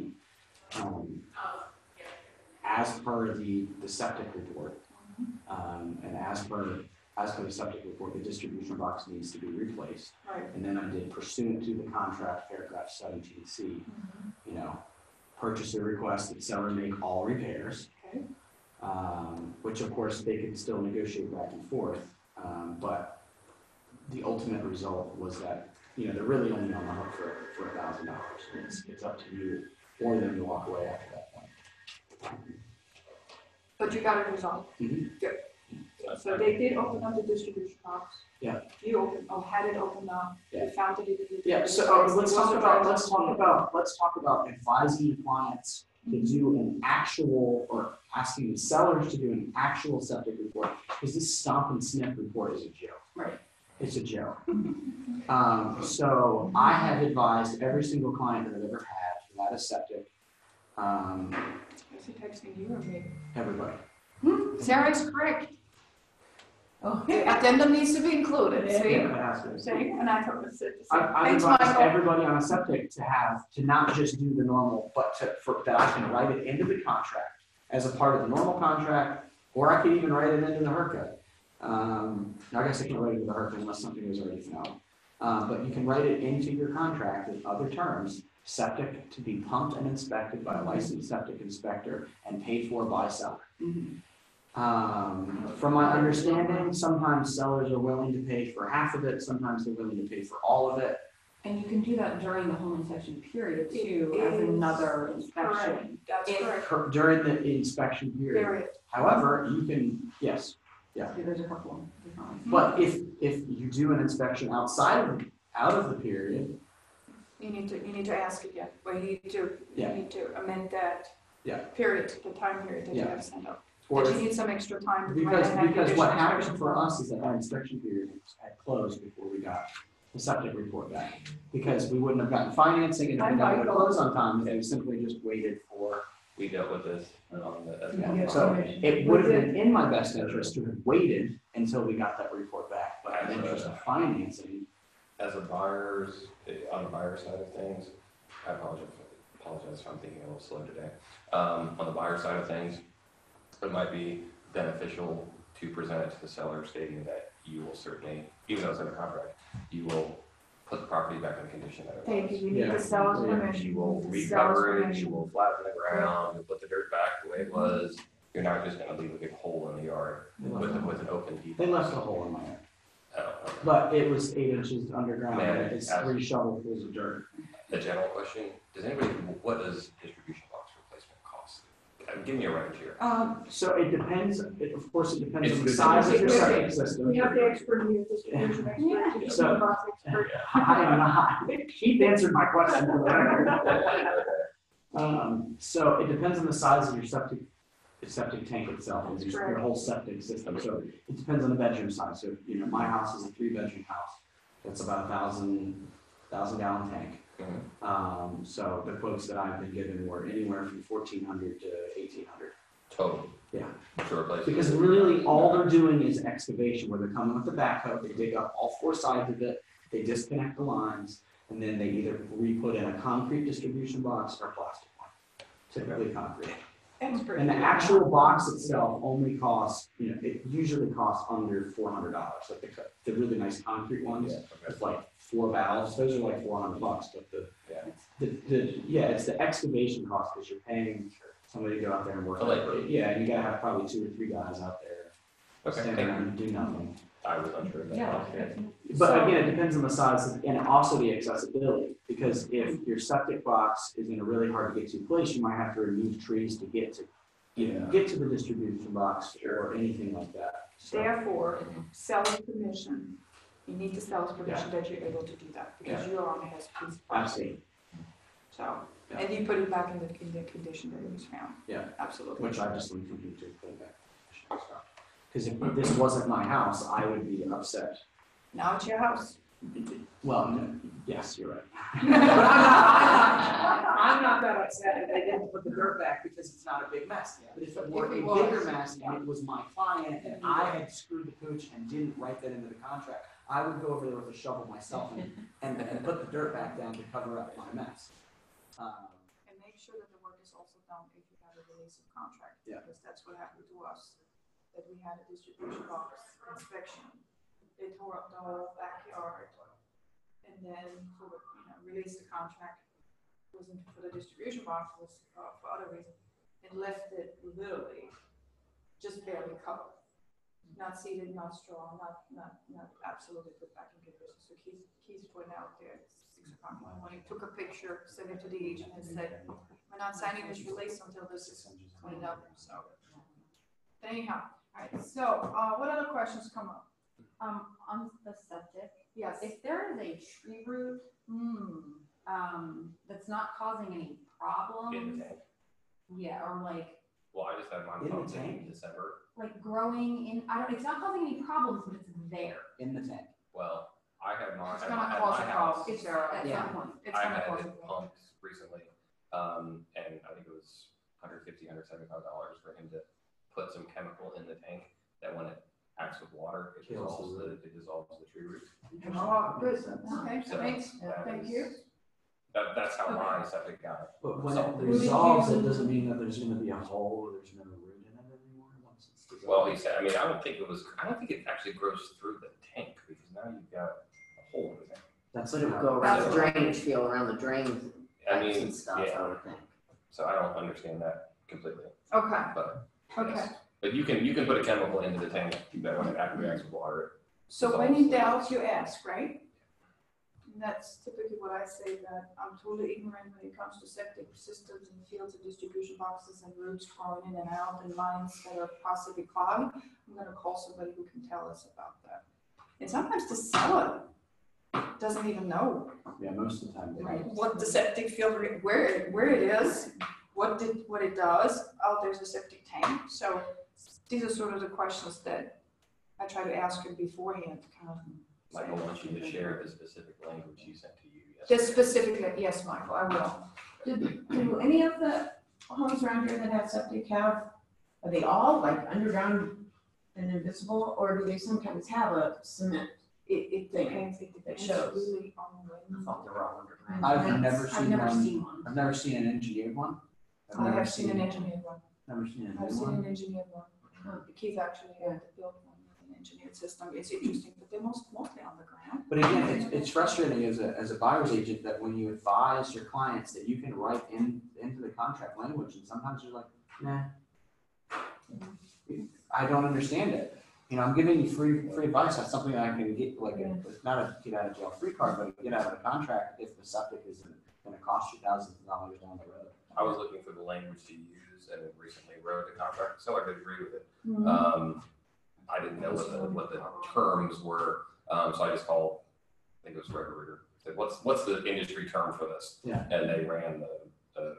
Speaker 5: as per the septic report, and as per the septic report, the distribution box needs to be replaced.
Speaker 1: Right.
Speaker 5: And then I did pursuant to the contract, paragraph 17C, purchaser requests that seller make all repairs.
Speaker 1: Okay.
Speaker 5: Which of course they could still negotiate back and forth, but the ultimate result was that, they're really only on the hook for $1,000. It's up to you or them to walk away after that point.
Speaker 1: But you got it resolved?
Speaker 5: Mhm.
Speaker 1: Good. So they did open up the distribution box?
Speaker 5: Yeah.
Speaker 1: You had it opened up,
Speaker 5: Yeah.
Speaker 1: you found that it needed to be
Speaker 5: Yeah, so
Speaker 1: replaced.
Speaker 5: let's
Speaker 1: It
Speaker 5: talk
Speaker 1: wasn't
Speaker 5: about advising clients to do an actual, or asking the sellers to do an actual septic report, because this stomp and sniff report is a joke.
Speaker 6: Right.
Speaker 5: It's a joke. So I have advised every single client that I've ever had who had a septic,
Speaker 1: Is he texting you or me?
Speaker 5: everybody.
Speaker 1: Sarah is correct.
Speaker 7: Oh,
Speaker 1: The addendum needs to be included, see?
Speaker 5: It has to.
Speaker 1: See, and I thought it's the same.
Speaker 5: I've
Speaker 1: Thanks,
Speaker 5: advised
Speaker 1: Michael.
Speaker 5: everybody on a septic to not just do the normal, but that I can write it into the contract as a part of the normal contract, or I could even write it into the HERCA. I guess I can write it into the HERCA unless something was already known. But you can write it into your contract in other terms, septic to be pumped and inspected by a licensed septic inspector and paid for by seller. From my understanding, sometimes sellers are willing to pay for half of it, sometimes they're willing to pay for all of it.
Speaker 6: And you can do that during the home inspection period too, as another inspection.
Speaker 1: That's correct.
Speaker 5: During the inspection period.
Speaker 1: Period.
Speaker 5: However, you can, yes,
Speaker 6: Yeah, there's a couple of different ones.
Speaker 5: but if you do an inspection out of the period,
Speaker 1: You need to ask again, or you
Speaker 5: Yeah.
Speaker 1: need to amend that.
Speaker 5: Yeah.
Speaker 1: Period, the time period that you
Speaker 5: Yeah.
Speaker 1: have sent up.
Speaker 5: or
Speaker 1: That you
Speaker 5: if,
Speaker 1: need some extra time.
Speaker 5: because what
Speaker 1: additional
Speaker 5: happened
Speaker 1: inspection.
Speaker 5: for us is that our inspection period had closed before we got the septic report back. Because we wouldn't have gotten financing and it would not close on time, if we simply just waited for.
Speaker 4: We dealt with this on the.
Speaker 1: Yeah.
Speaker 5: So it would have been in my best interest to have waited until we got that report back, but in the interest of financing.
Speaker 4: As a buyer's, on the buyer side of things, I apologize if I'm thinking a little slow today. On the buyer side of things, it might be beneficial to present it to the seller stating that you will certainly, even though it's in a contract, you will put the property back in the condition that it was.
Speaker 1: Thank you, you need
Speaker 5: Yeah.
Speaker 1: the seller's
Speaker 5: Yeah.
Speaker 1: permission.
Speaker 4: You will
Speaker 1: The seller's
Speaker 4: recover it, you
Speaker 1: permission.
Speaker 4: will flatten the ground, you'll put the dirt back the way it was. You're not just gonna leave a big hole in the yard with an open deep.
Speaker 5: They left a hole in my yard,
Speaker 4: Oh, okay.
Speaker 5: but it was 8 inches underground,
Speaker 4: Man,
Speaker 5: and it's 3 shovelfuls of dirt.
Speaker 4: A general question, what does distribution box replacement cost? I'm giving you a range here.
Speaker 5: So it depends, of course, it depends
Speaker 4: It's
Speaker 5: on the
Speaker 4: good
Speaker 5: size
Speaker 4: that
Speaker 5: of your
Speaker 1: you-
Speaker 5: septic system.
Speaker 1: We have the expert here, distribution expert, distribution
Speaker 5: So-
Speaker 1: box expert.
Speaker 5: I am not, Keith answered my question. So it depends on the size of your septic tank itself, and
Speaker 1: That's
Speaker 5: your
Speaker 1: correct.
Speaker 5: whole septic system. So it depends on the bedroom size. So, my house is a 3-bedroom house. That's about 1,000 gallon tank.
Speaker 4: Mhm.
Speaker 5: So the quotes that I've been given were anywhere from 1,400 to 1,800.
Speaker 4: Total.
Speaker 5: Yeah.
Speaker 4: To replace.
Speaker 5: Because really, all they're doing is excavation, where they're coming with the backhoe, they dig up all 4 sides of it, they disconnect the lines, and then they either re-put in a concrete distribution box or a plastic one, typically concrete.
Speaker 1: Expert.
Speaker 5: And the actual box itself only costs, it usually costs under $400. Like the really nice concrete ones,
Speaker 4: Yeah,
Speaker 5: it's like 4 valves, those are like $400. But
Speaker 4: Yeah.
Speaker 5: it's the excavation cost, because you're paying somebody to go out there and work.
Speaker 4: The labor.
Speaker 5: Yeah, and you gotta have probably 2 or 3 guys out there
Speaker 4: Okay,
Speaker 5: stand
Speaker 4: thank
Speaker 5: around
Speaker 4: you.
Speaker 5: and do nothing.
Speaker 4: I was unsure of that.
Speaker 6: Yeah.
Speaker 5: But again, it depends on the size and also the accessibility, because if your septic box is in a really hard to get to place, you might have to remove trees to get to the distribution box or anything like that. So,
Speaker 1: Therefore, seller's permission, you need the seller's permission that you're able to do that, because you're on his piece of property.
Speaker 5: absolutely,
Speaker 1: So,
Speaker 5: Yeah.
Speaker 1: and you put it back in the condition that it was found.
Speaker 5: Yeah.
Speaker 1: Absolutely.
Speaker 5: which I just leave for you to put it back. Because if this wasn't my house, I would be upset.
Speaker 1: Now it's your house.
Speaker 5: Well, no, yes, you're right.
Speaker 7: I'm not that upset
Speaker 5: that they didn't put the dirt back because it's not a big mess. But if it were
Speaker 1: If
Speaker 5: a
Speaker 1: it was,
Speaker 5: bigger mess and it was my client and I had screwed the pooch and didn't write that into the contract, I would go over there with a shovel myself and put the dirt back down to cover up my mess.
Speaker 1: And make sure that the work is also done if you have a release of contract.
Speaker 5: Yeah.
Speaker 1: Because that's what happened to us, that we had a distribution box inspection. They tore up the whole backyard. And then released the contract. Wasn't for the distribution box, it was for other reasons. And left it literally just barely covered. Not seated, not strong, not absolutely put back in condition. So Keith's pointing out there, it's 6 o'clock in the morning, took a picture, sent it to the agent and said, we're not signing this release until this is cleaned up, so. Anyhow, all right, so, what other questions come up?
Speaker 6: On the septic,
Speaker 1: Yes.
Speaker 6: if there is a tree root, that's not causing any problems.
Speaker 4: In the tank.
Speaker 6: Yeah, or like
Speaker 4: Well, I just had mine
Speaker 5: In the
Speaker 4: pumped in
Speaker 5: tank?
Speaker 4: December.
Speaker 6: growing in, it's not causing any problems, but it's there.
Speaker 5: In the tank.
Speaker 4: Well, I had mine,
Speaker 1: It's
Speaker 4: at
Speaker 1: gonna
Speaker 4: my
Speaker 1: cause a
Speaker 4: house.
Speaker 1: problem, Sarah, at
Speaker 2: Yeah.
Speaker 1: some point. It's
Speaker 4: I
Speaker 1: gonna
Speaker 4: had
Speaker 1: cause a
Speaker 4: it
Speaker 1: problem.
Speaker 4: pumped recently, and I think it was $175 for him to put some chemical in the tank that when it acts with water, it dissolves the tree roots.
Speaker 1: Oh, good, okay,
Speaker 4: So
Speaker 1: thanks,
Speaker 4: that
Speaker 1: thank
Speaker 4: is-
Speaker 1: you.
Speaker 4: That's how my septic got.
Speaker 5: But when
Speaker 4: So-
Speaker 5: it resolves, it doesn't mean that there's gonna be a hole or there's no root in it anymore once it's dissolved.
Speaker 4: Well, he said, I mean, I don't think it actually grows through the tank, because now you've got a hole in the tank.
Speaker 5: That's
Speaker 2: So it would
Speaker 5: how-
Speaker 2: go around the
Speaker 1: That's-
Speaker 2: drainage field, around the drains,
Speaker 4: I
Speaker 2: pipes
Speaker 4: mean,
Speaker 2: and stuff,
Speaker 4: yeah,
Speaker 2: I would think.
Speaker 4: so I don't understand that completely,
Speaker 1: Okay,
Speaker 4: but,
Speaker 1: okay.
Speaker 4: yes. But you can put a chemical into the tank that when it reacts with water,
Speaker 1: So when in doubt, you ask, right? And that's typically what I say, that I'm totally ignorant when it comes to septic systems and fields and distribution boxes and roots growing in and out and lines that are possibly clogged. I'm gonna call somebody who can tell us about that. And sometimes the seller doesn't even know
Speaker 5: Yeah, most of the time. they don't.
Speaker 1: what the septic field, where it is, what it does. Oh, there's a septic tank. So these are sort of the questions that I try to ask her beforehand to kind of.
Speaker 4: Michael wants you to share the specific language he sent to you
Speaker 1: The
Speaker 4: yesterday.
Speaker 1: specific, yes, Michael, I will.
Speaker 7: Do any of the homes around here that have septic are they all like underground and invisible, or do they sometimes have a cement?
Speaker 1: It depends,
Speaker 7: shows.
Speaker 1: really on when.
Speaker 2: I thought they were all underground.
Speaker 5: I've never
Speaker 6: I've
Speaker 5: seen
Speaker 6: never
Speaker 5: one,
Speaker 6: seen one.
Speaker 5: I've never seen an engineered one. I've
Speaker 1: I
Speaker 5: never
Speaker 1: have seen an engineered one.
Speaker 5: Never seen an
Speaker 1: I've
Speaker 5: engineered
Speaker 1: seen
Speaker 5: one.
Speaker 1: an engineered one. Keith actually had to build one with an engineered system. It's interesting, but they're mostly on the ground.
Speaker 5: But again, it's frustrating as a buyer's agent that when you advise your clients that you can write into the contract language, and sometimes you're like, nah. I don't understand it. You know, I'm giving you free advice. That's something that I can get, like, it's not a get out of jail free card, but a get out of the contract if the septic is gonna cost you thousands of dollars down the road.
Speaker 4: I was looking for the language to use and recently wrote the contract, so I could agree with it.
Speaker 1: Mm-hmm.
Speaker 4: I didn't know what the terms were, so I just called, I think it was Red Rooter, said, what's the industry term for this?
Speaker 5: Yeah.
Speaker 4: And they ran the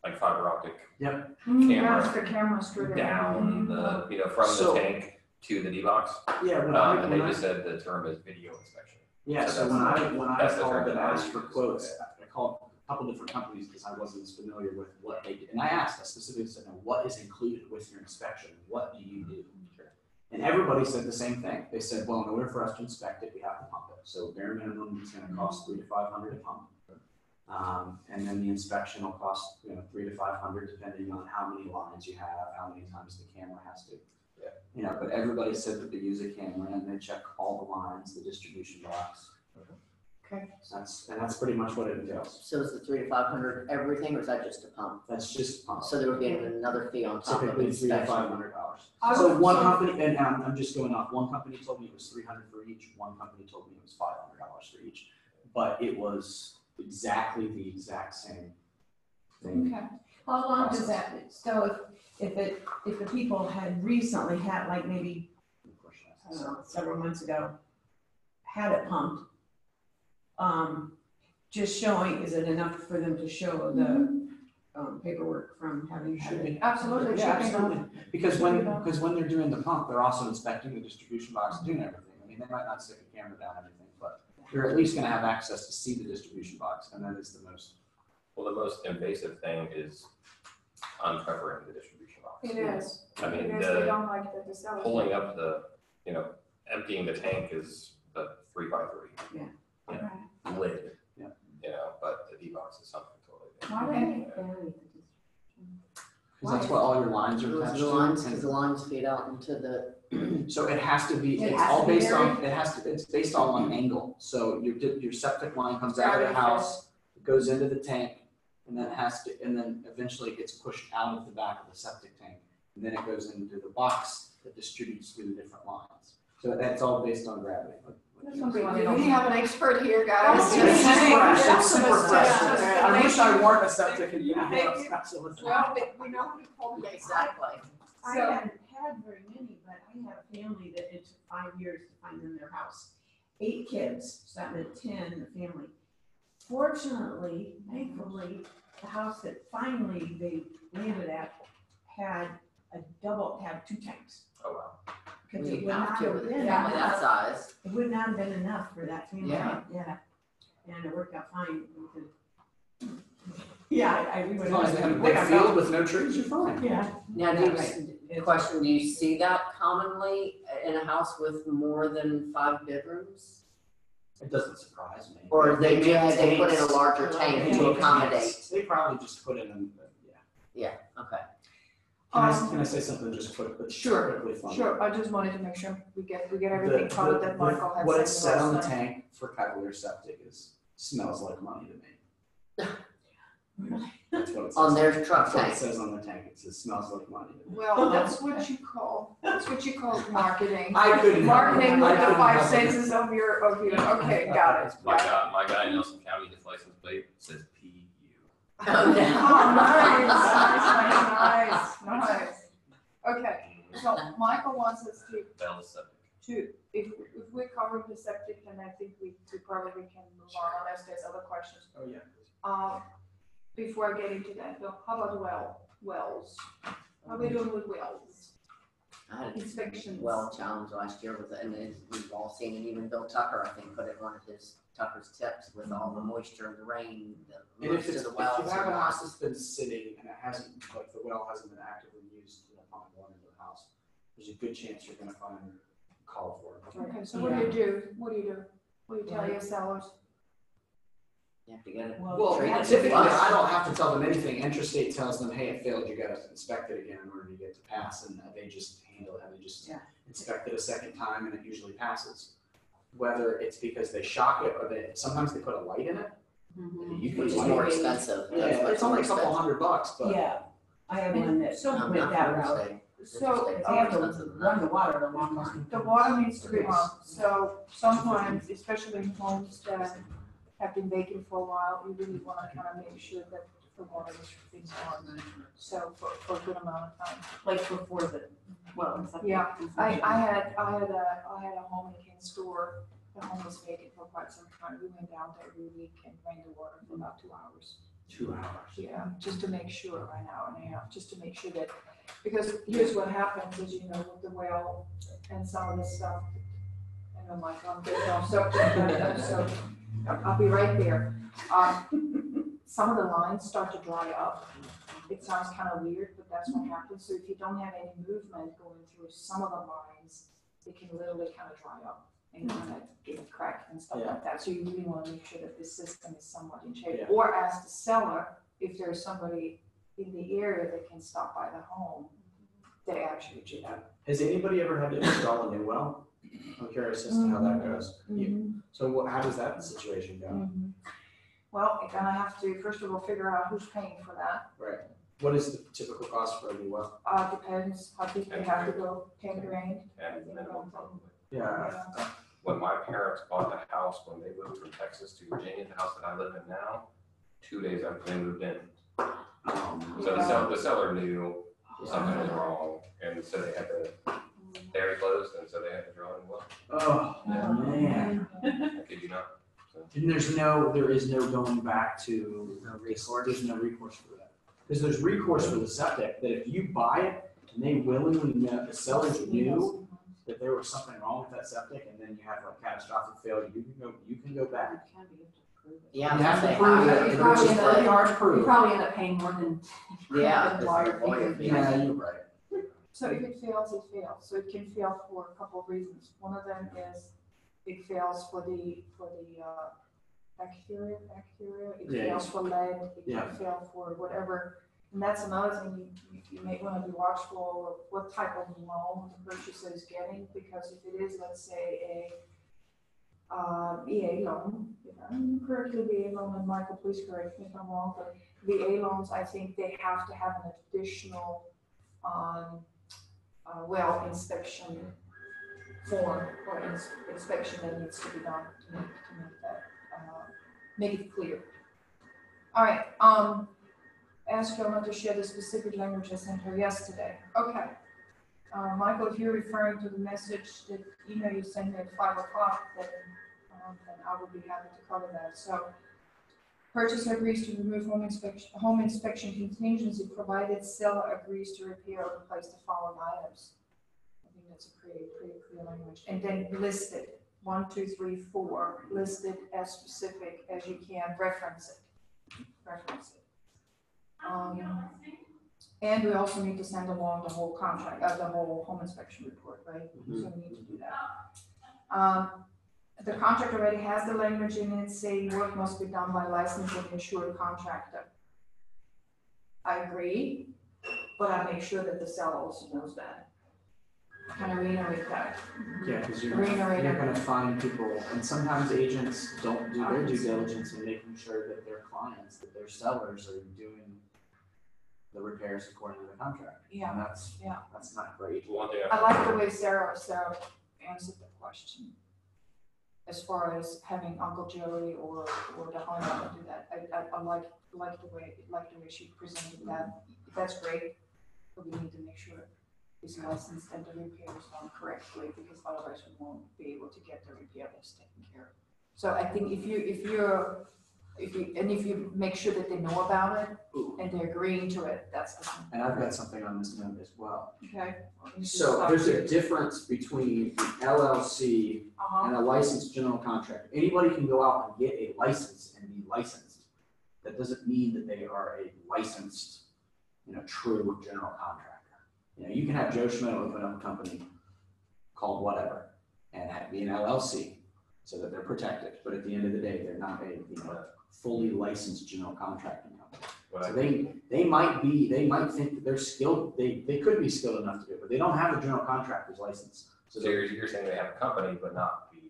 Speaker 4: like fiber optic
Speaker 1: Yes,
Speaker 4: camera
Speaker 1: the camera straight
Speaker 4: down from
Speaker 5: So-
Speaker 4: the tank to the D-box.
Speaker 5: Yeah,
Speaker 4: And they just said the term is video inspection.
Speaker 5: Yeah,
Speaker 4: So
Speaker 5: so when I
Speaker 4: that's the
Speaker 5: called
Speaker 4: term
Speaker 5: and
Speaker 4: that I
Speaker 5: asked for
Speaker 4: use.
Speaker 5: quotes, I called a couple different companies because I wasn't as familiar with what they did. And I specifically said, now, what is included with your inspection? What do you do? And everybody said the same thing. They said, well, in order for us to inspect it, we have to pump it. So bare minimum, it's gonna cost $300 to $500 to pump. And then the inspection will cost, $300 to $500 depending on how many lines you have, how many times the camera has to.
Speaker 4: Yeah.
Speaker 5: But everybody said that they use a camera and they check all the lines, the distribution box.
Speaker 1: Okay.
Speaker 5: That's pretty much what it entails.
Speaker 2: So is the $300 to $500 everything, or is that just a pump?
Speaker 5: That's just pump.
Speaker 2: So there would be another fee on top of
Speaker 5: Typically $300 to
Speaker 2: inspection.
Speaker 5: $500.
Speaker 1: I
Speaker 5: So
Speaker 1: would-
Speaker 5: one
Speaker 1: so-
Speaker 5: company, and I'm just going off, one company told me it was $300 for each, one company told me it was $500 for each. But it was exactly the exact same thing.
Speaker 1: Okay.
Speaker 7: How long does that, so if the people had recently had, like maybe, I don't know, several months ago, had it pumped, just showing, is it enough for them to show the paperwork from having had
Speaker 5: Should
Speaker 7: it?
Speaker 5: be.
Speaker 1: Absolutely.
Speaker 5: Yeah,
Speaker 1: should be
Speaker 5: absolutely.
Speaker 1: done.
Speaker 5: Because when they're doing the pump, they're also inspecting the distribution box and doing everything. I mean, they might not stick a camera down or anything, but they're at least gonna have access to see the distribution box, and that is the most.
Speaker 4: Well, the most invasive thing is uncovering the distribution box.
Speaker 1: It is.
Speaker 4: I mean,
Speaker 1: It is, they don't like that the sellers.
Speaker 4: Pulling up emptying the tank is the 3x3.
Speaker 1: Right.
Speaker 4: Lid.
Speaker 5: Yeah.
Speaker 4: But the D-box is something totally different.
Speaker 6: Why do they bury the distribution?
Speaker 5: Because that's what all your lines are attached
Speaker 2: The
Speaker 5: to.
Speaker 2: lines,
Speaker 5: and-
Speaker 2: because the lines feed out into the,
Speaker 5: So it has to be,
Speaker 7: It
Speaker 5: it's
Speaker 7: has
Speaker 5: all
Speaker 7: to be
Speaker 5: based on,
Speaker 7: buried?
Speaker 5: it's based on an angle. So your septic line comes out of the
Speaker 1: Gravity
Speaker 5: house, it goes into the tank, and then eventually it gets pushed out of the back of the septic tank. And then it goes into the box that distributes through the different lines. So that's all based on gravity.
Speaker 1: We really have an expert here, guys.
Speaker 5: It's
Speaker 1: Just
Speaker 5: just
Speaker 1: saying.
Speaker 5: fresh, it's
Speaker 1: Just
Speaker 5: super
Speaker 1: a
Speaker 5: fresh.
Speaker 1: mistake.
Speaker 5: I wish I
Speaker 1: Thank
Speaker 5: weren't a septic and
Speaker 1: Thank you.
Speaker 5: specialist.
Speaker 1: Well, we know who to call next.
Speaker 2: exactly.
Speaker 7: I
Speaker 1: So-
Speaker 7: haven't had very many, but I had a family that it took 5 years to find them their house. 8 kids, so that meant 10 in the family. Fortunately, thankfully, the house that finally they landed at had 2 tanks.
Speaker 4: Oh, wow.
Speaker 7: Cause it
Speaker 2: You
Speaker 7: would
Speaker 2: have
Speaker 7: not
Speaker 2: to,
Speaker 7: have
Speaker 2: with a
Speaker 7: been,
Speaker 2: family that size.
Speaker 7: it would not have been enough for that family,
Speaker 2: Yeah.
Speaker 7: yeah. And it worked out fine. Yeah, we would.
Speaker 5: As long as they have a
Speaker 7: would
Speaker 5: big
Speaker 7: have
Speaker 5: field
Speaker 7: gone-
Speaker 5: with no trees, you're fine.
Speaker 7: Yeah.
Speaker 2: Now, do
Speaker 7: Yeah,
Speaker 2: you,
Speaker 7: right.
Speaker 2: question, do you see that commonly in a house with more than 5 bedrooms?
Speaker 5: It doesn't surprise me.
Speaker 2: Or they put in a
Speaker 5: tanks.
Speaker 2: larger
Speaker 5: They
Speaker 2: tank
Speaker 5: take
Speaker 2: to accommodate?
Speaker 5: tanks. They probably just put in, yeah.
Speaker 2: Okay.
Speaker 5: Can I say something just quick, but
Speaker 1: Sure,
Speaker 5: quickly funny?
Speaker 1: Sure, I just wanted to make sure we get everything covered that Michael had said.
Speaker 5: What it said on the
Speaker 1: last time.
Speaker 5: tank for Cavalier Septic is, smells like money to me. That's what it says.
Speaker 2: On their truck
Speaker 5: That's what it
Speaker 2: tank?
Speaker 5: says on the tank, it says, smells like money to me.
Speaker 1: Well, that's what you call marketing.
Speaker 5: I couldn't.
Speaker 1: Marketing with the
Speaker 5: I
Speaker 1: 5
Speaker 5: couldn't help it.
Speaker 1: senses of your, okay, got it.
Speaker 4: My guy in Nelson County, his license plate says PU.
Speaker 2: Oh, no.
Speaker 1: Oh, nice. Okay, so Michael wants us
Speaker 4: Bell Septic.
Speaker 1: if we cover the septic, then I think we probably can move on unless there's other questions.
Speaker 5: Oh, yeah.
Speaker 1: Before I get into that, though, how about wells? How are we doing with wells?
Speaker 2: I had a
Speaker 1: Inspections.
Speaker 2: well challenge last year with it, and we've all seen it, even Bill Tucker, I think, put it in one of his Tucker's tips with all the moisture and the rain,
Speaker 5: And
Speaker 2: most
Speaker 5: if
Speaker 2: of the wells.
Speaker 5: you have
Speaker 2: are
Speaker 5: a
Speaker 2: not-
Speaker 5: house that's been sitting and it hasn't, like the well hasn't been actively used to pump water into the house, there's a good chance you're gonna find call for it.
Speaker 1: Okay, so what do you do? What do you tell your sellers?
Speaker 2: You have to get it.
Speaker 7: Well,
Speaker 5: Well,
Speaker 2: treated.
Speaker 5: typically, I don't have to tell them anything. Interstate tells them, hey, it failed, you gotta inspect it again in order to get to pass, and they just handle it, and they just
Speaker 7: Yeah.
Speaker 5: inspect it a second time, and it usually passes. Whether it's because they shock it, or sometimes they put a light in it.
Speaker 6: Mhm.
Speaker 5: You can
Speaker 2: Which is
Speaker 5: light
Speaker 2: more
Speaker 5: it.
Speaker 2: expensive.
Speaker 5: Yeah,
Speaker 2: That's why
Speaker 5: it's only a couple
Speaker 2: expensive.
Speaker 5: $100, but.
Speaker 7: Yeah, I have one that
Speaker 1: So-
Speaker 7: went that route.
Speaker 1: So,
Speaker 7: They have to run the water a long time.
Speaker 1: The water needs to be on, so sometimes, especially in homes that have been vacant for a while, you really wanna kind of make sure that the water is on. So for a good amount of time.
Speaker 6: Like before the,
Speaker 1: Yeah, I had a home in Ken store, the home was vacant for quite some time, we went down there every week and drained the water for about 2 hours.
Speaker 5: 2 hours.
Speaker 1: Yeah, just to make sure, right now, and just to make sure that, because here's what happens, is, you know, with the well and some of this stuff, I know I'm getting off subject, so I'll be right there. Some of the lines start to dry up. It sounds kind of weird, but that's what happens. So if you don't have any movement going through some of the lines, it can literally kind of dry up and kind of get a crack and stuff like that. So you really want to make sure that the system is somewhat in shape.
Speaker 5: Yeah.
Speaker 1: Or ask the seller if there's somebody in the area that can stop by the home, they actually do that.
Speaker 5: Has anybody ever had to install a new well? I'm curious as to how that goes. So how does that situation go?
Speaker 1: Well, you're gonna have to, first of all, figure out who's paying for that.
Speaker 5: Right. What is the typical cost for a new well?
Speaker 1: Depends how deep they have to go, 10 grand.
Speaker 4: And minimum probably.
Speaker 5: Yeah.
Speaker 4: When my parents bought the house, when they moved from Texas to Virginia, the house that I live in now, 2 days after they moved in. So the seller knew something was wrong, and so they had to, they already closed, and so they had to draw in well.
Speaker 5: Oh, man.
Speaker 4: I kid you not. So,
Speaker 5: And there is no going back to, there's no recourse for that. Because there's recourse for the septic, that if you buy it and they willingly know, the sellers knew that there was something wrong with that septic, and then you have like catastrophic failure, you can go back.
Speaker 2: Yeah,
Speaker 5: You have to
Speaker 2: they
Speaker 5: prove
Speaker 2: have
Speaker 5: it,
Speaker 2: to.
Speaker 5: which is pretty hard to
Speaker 6: You
Speaker 5: prove.
Speaker 6: probably end up paying more than.
Speaker 2: Yeah,
Speaker 6: than
Speaker 2: it's
Speaker 6: lawyer
Speaker 2: a lawyer
Speaker 6: fee.
Speaker 2: fee.
Speaker 5: Yeah, you're right.
Speaker 1: So if it fails, it fails. So it can fail for a couple of reasons. One of them is it fails for the bacteria, it
Speaker 5: Yeah.
Speaker 1: fails for lead, it
Speaker 5: Yeah.
Speaker 1: can fail for whatever. And that's another thing you may want to be watchful of what type of loan the purchaser is getting, because if it is, let's say, VA loan, if I'm correctly, VA loan, and Michael, please correct me if I'm wrong, but VA loans, I think they have to have an additional well inspection form or inspection that needs to be done to make that, make it clear. All right, ask Yolanda to share the specific language I sent her yesterday. Okay. Michael, if you're referring to the message, the email you sent me at 5 o'clock, then I would be happy to cover that. So, purchaser agrees to remove home inspection contingency provided seller agrees to repair or replace the following items. I think it's a pretty clear language. And then list it, 1, 2, 3, 4, list it as specific as you can, reference it. And we also need to send along the whole contract, the whole home inspection report, right? So we need to do that. The contract already has the language in it saying work must be done by licensed and insured contractor. I agree, but I make sure that the seller also knows that. Kind of reiterate that.
Speaker 5: Yeah, because
Speaker 1: Reiterate
Speaker 5: you're
Speaker 1: it.
Speaker 5: gonna find people, and sometimes agents don't do their due diligence in making sure that their clients, that their sellers are doing the repairs according to the contract.
Speaker 1: Yeah.
Speaker 5: And
Speaker 1: Yeah.
Speaker 5: that's not great.
Speaker 4: One thing
Speaker 1: I like the way Sarah answered the question. As far as having Uncle Joey or the homeowner do that, I like the way she presented that. That's great, but we need to make sure it's licensed and the repair is done correctly, because otherwise we won't be able to get the repair that's taken care of. So I think if you make sure that they know about it and they're agreeing to it, that's the thing.
Speaker 5: And I've got something on this note as well.
Speaker 1: Okay.
Speaker 5: So there's a difference between an LLC and a licensed general contractor. Anybody can go out and get a license and be licensed. That doesn't mean that they are a licensed, true general contractor. You can have Joe Schmo open up a company called whatever and be an LLC so that they're protected. But at the end of the day, they're not a fully licensed general contracting company. So they might think that they're skilled, they could be skilled enough to do it, but they don't have a general contractor's license.
Speaker 4: So you're saying they have a company, but not the.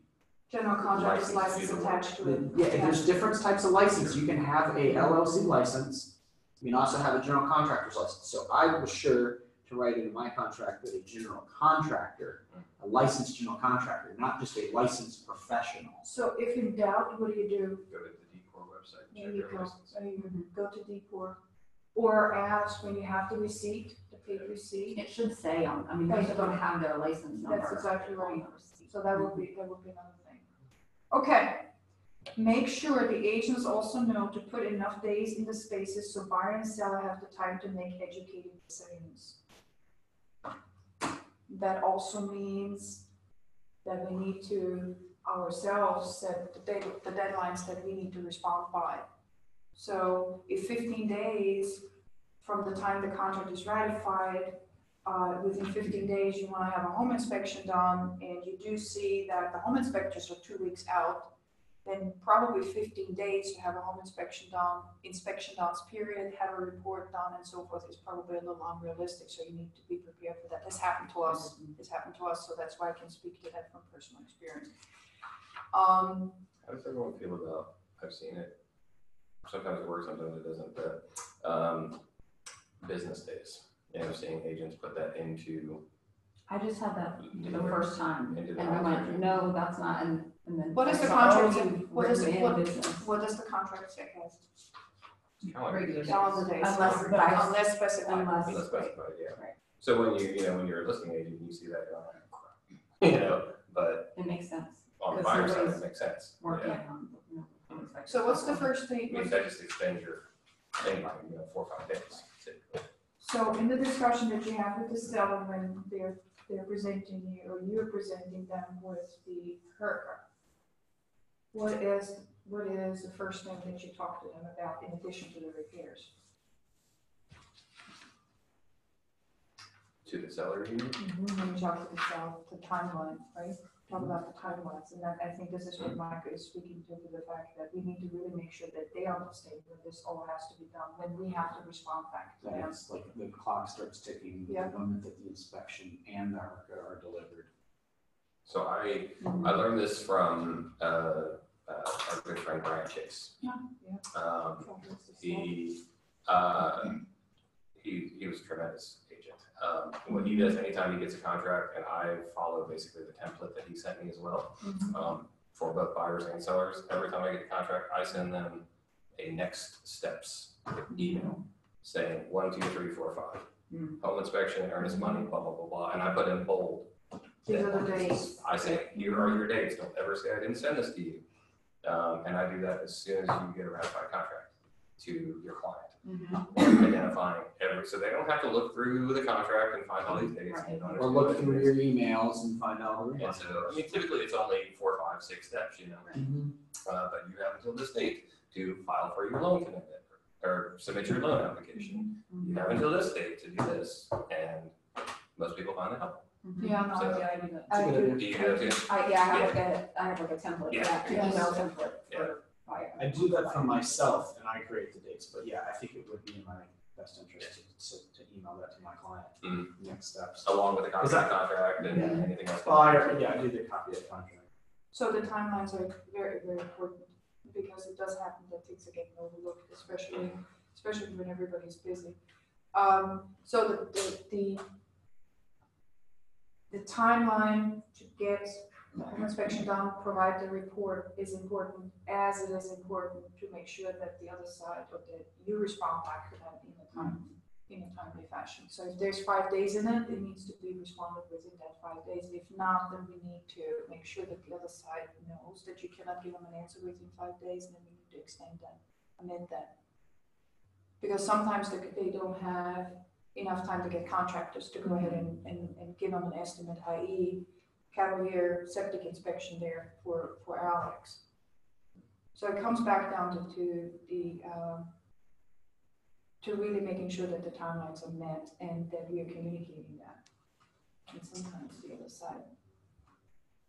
Speaker 1: General contractor's license attached to it.
Speaker 5: Yeah, there's different types of license. You can have a LLC license. You can also have a general contractor's license. So I was sure to write into my contract that a general contractor, a licensed general contractor, not just a licensed professional.
Speaker 1: So if in doubt, what do you do?
Speaker 4: Go to the Decor website.
Speaker 1: There you go. So you go to Decor, or ask when you have the receipt, the paid receipt.
Speaker 6: It should say, people don't have their license number.
Speaker 1: That's exactly right.
Speaker 6: on the receipt.
Speaker 1: So that would be another thing. Okay. Make sure the agents also know to put enough days in the spaces so buyer and seller have the time to make educated decisions. That also means that we need to ourselves set the deadlines that we need to respond by. So if 15 days from the time the contract is ratified, within 15 days you want to have a home inspection done, and you do see that the home inspectors are 2 weeks out, then probably 15 days to have a home inspection done period, have a report done and so forth is probably a little unrealistic, so you need to be prepared for that. This happened to us, so that's why I can speak to that from personal experience.
Speaker 4: How does everyone feel about, I've seen it, sometimes it works, sometimes it doesn't, but business days. Seeing agents put that into.
Speaker 6: I just had that the first time,
Speaker 4: Into
Speaker 6: and
Speaker 4: the
Speaker 6: I'm like,
Speaker 4: contract.
Speaker 6: no, that's not, and then.
Speaker 1: What is the
Speaker 6: I saw,
Speaker 1: contract
Speaker 6: oh,
Speaker 1: say?
Speaker 6: you've
Speaker 1: What is
Speaker 6: written
Speaker 1: it?
Speaker 6: in business.
Speaker 1: What does the contract say, guys?
Speaker 6: Regular days.
Speaker 1: Calendar days.
Speaker 6: Unless, but I,
Speaker 1: Unless specified.
Speaker 6: unless.
Speaker 4: Unless specified, yeah.
Speaker 6: Right.
Speaker 4: So when when you're a listing agent, you see that, but
Speaker 6: It makes sense.
Speaker 4: on the
Speaker 6: Because
Speaker 4: buyer side,
Speaker 6: somebody's
Speaker 4: it makes sense.
Speaker 6: Working
Speaker 4: Yeah.
Speaker 6: on, home inspection.
Speaker 1: So what's the first thing?
Speaker 4: I mean, that just extends your thing by, 4 or 5 days. typically.
Speaker 1: So in the discussion that you have with the seller when they're presenting you, or you're presenting them with the HERCA, what is the first thing that you talk to them about in addition to the repairs?
Speaker 4: To the seller, you mean?
Speaker 1: When you talk to the seller, the timeline, right? Talk about the timelines, and I think this is what Micah is speaking to the fact that we need to really make sure that they understand when this all has to be done, when we have to respond back to them.
Speaker 5: That's like the clock starts ticking the
Speaker 1: Yeah.
Speaker 5: moment that the inspection and the HERCA are delivered.
Speaker 4: So I learned this from our good friend Brian Chase.
Speaker 1: Yeah.
Speaker 4: He was a tremendous agent. What he does anytime he gets a contract, and I follow basically the template that he sent me as well, for both buyers and sellers. Every time I get a contract, I send them a next steps email saying 1, 2, 3, 4, 5. Home inspection, earnest money, blah, blah, blah, blah. And I put in bold.
Speaker 1: These are the dates.
Speaker 4: I say, here are your dates. Don't ever say I didn't send this to you. And I do that as soon as you get a ratified contract. to your client.
Speaker 6: Mhm.
Speaker 4: Identifying so they don't have to look through the contract and find all these dates.
Speaker 6: Right.
Speaker 4: And don't
Speaker 5: Or
Speaker 4: understand
Speaker 5: look
Speaker 4: what it
Speaker 5: through
Speaker 4: is.
Speaker 5: your emails and find out the
Speaker 4: And
Speaker 5: reason.
Speaker 4: so, I mean, typically it's only 4, 5, 6 steps, you know.
Speaker 5: Mhm.
Speaker 4: But you have until this date to file for your loan commitment or submit your loan application. You have until this date to do this, and most people find that helpful.
Speaker 1: Yeah, no,
Speaker 4: So-
Speaker 1: yeah, I do that.
Speaker 7: I
Speaker 1: I
Speaker 7: do.
Speaker 4: Do you do that too?
Speaker 6: I have like a template,
Speaker 4: Yeah.
Speaker 6: an email template for.
Speaker 5: I do that for myself and I create the dates, but yeah, I think it would be in my best interest to email that to my client. Next steps.
Speaker 4: Along with the
Speaker 5: Is that-
Speaker 4: contract and
Speaker 5: Yeah.
Speaker 4: anything else.
Speaker 5: Well, I do the copy of the contract.
Speaker 1: So the timelines are very, very important, because it does happen that things are getting overlooked, especially when everybody's busy. So the timeline to get the home inspection done, provide the report is important, as it is important to make sure that the other side, or that you respond back to them in a timely fashion. So if there's 5 days in it, it needs to be responded within that 5 days. If not, then we need to make sure that the other side knows that you cannot give them an answer within 5 days, and then we need to extend that, amend that. Because sometimes they don't have enough time to get contractors to go ahead and give them an estimate, i.e. Cavalier septic inspection there for Alex. So it comes back down to really making sure that the timelines are met and that we are communicating that. And sometimes the other side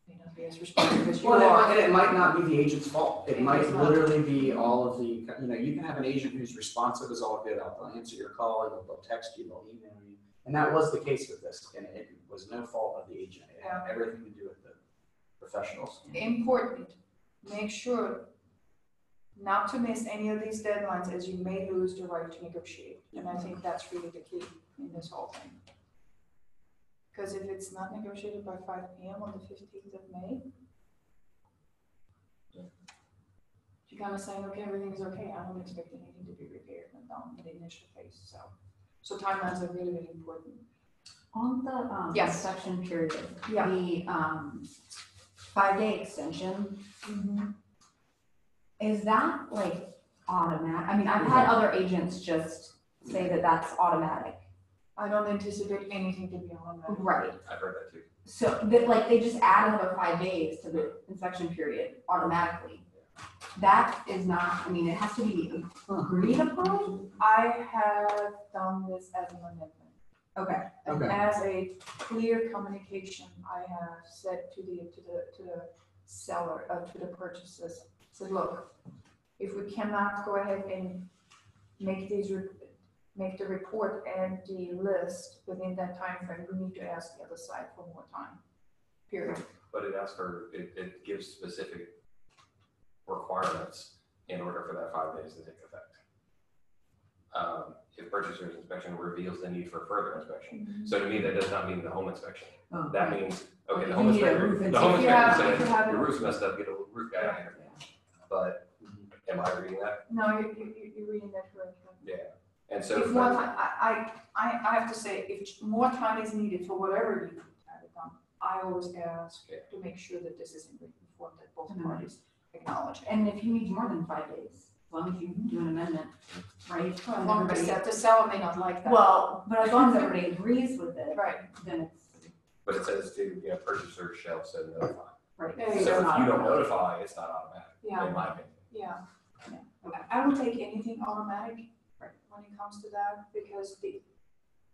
Speaker 1: may not be as responsive as you
Speaker 5: Well,
Speaker 1: are.
Speaker 5: and it might not be the agent's fault. It
Speaker 1: It
Speaker 5: might
Speaker 1: is not.
Speaker 5: literally be all of the, you can have an agent who's responsive as all get out. They'll answer your call, they'll text you, they'll email you. And that was the case with this, and it was no fault of the agent. It had everything to do with the professionals.
Speaker 1: Important, make sure not to miss any of these deadlines, as you may lose the right to negotiate. And I think that's really the key in this whole thing. Because if it's not negotiated by 5 p.m. on the 15th of May, you're kind of saying, okay, everything's okay, I don't expect anything to be repaired and done in the initial phase. So timelines are really, really important.
Speaker 6: On the
Speaker 1: Yes.
Speaker 6: inspection period,
Speaker 1: Yeah.
Speaker 6: the 5-day extension, is that like automatic? I mean, I've had other agents just say that that's automatic.
Speaker 1: I don't anticipate anything to be on that.
Speaker 6: Right.
Speaker 4: I've heard that too.
Speaker 6: So that like they just add another 5 days to the inspection period automatically. That is not, I mean, it has to be agreed upon.
Speaker 1: I have done this as an amendment.
Speaker 6: Okay.
Speaker 1: And
Speaker 5: Okay.
Speaker 1: as a clear communication, I have said to the seller, to the purchasers, said, look, if we cannot go ahead and make the report and the list within that time frame, we need to ask the other side for more time, period.
Speaker 4: But it gives specific requirements in order for that 5 days to take effect. If purchaser's inspection reveals the need for further inspection. So to me, that does not mean the home inspection.
Speaker 7: Oh,
Speaker 4: That means, okay, the
Speaker 7: You
Speaker 4: home
Speaker 7: need a
Speaker 4: inspector,
Speaker 7: roof
Speaker 4: the home
Speaker 1: inspection.
Speaker 4: inspector
Speaker 1: If you
Speaker 4: said,
Speaker 1: have
Speaker 4: your
Speaker 1: it-
Speaker 4: roof's messed up, get a roof guy out here. But am I reading that?
Speaker 1: No, you're reading that correctly.
Speaker 4: Yeah. And so.
Speaker 1: If more time, I have to say, if more time is needed for whatever you have it done, I always ask to make sure that this is in written form, that both parties acknowledge.
Speaker 6: And if you need more than 5 days, as long as you do an amendment, right?
Speaker 1: As
Speaker 6: and
Speaker 1: long as
Speaker 6: everybody-
Speaker 1: the seller may not like that.
Speaker 6: Well, but as long as everybody agrees with it,
Speaker 1: Right.
Speaker 6: then it's,
Speaker 4: But it says to, purchaser shall so notify.
Speaker 6: right.
Speaker 1: There you
Speaker 4: So
Speaker 1: go.
Speaker 4: if you don't notify, it's not automatic,
Speaker 1: Yeah.
Speaker 4: in my opinion.
Speaker 1: Yeah. I don't take anything automatic when it comes to that, because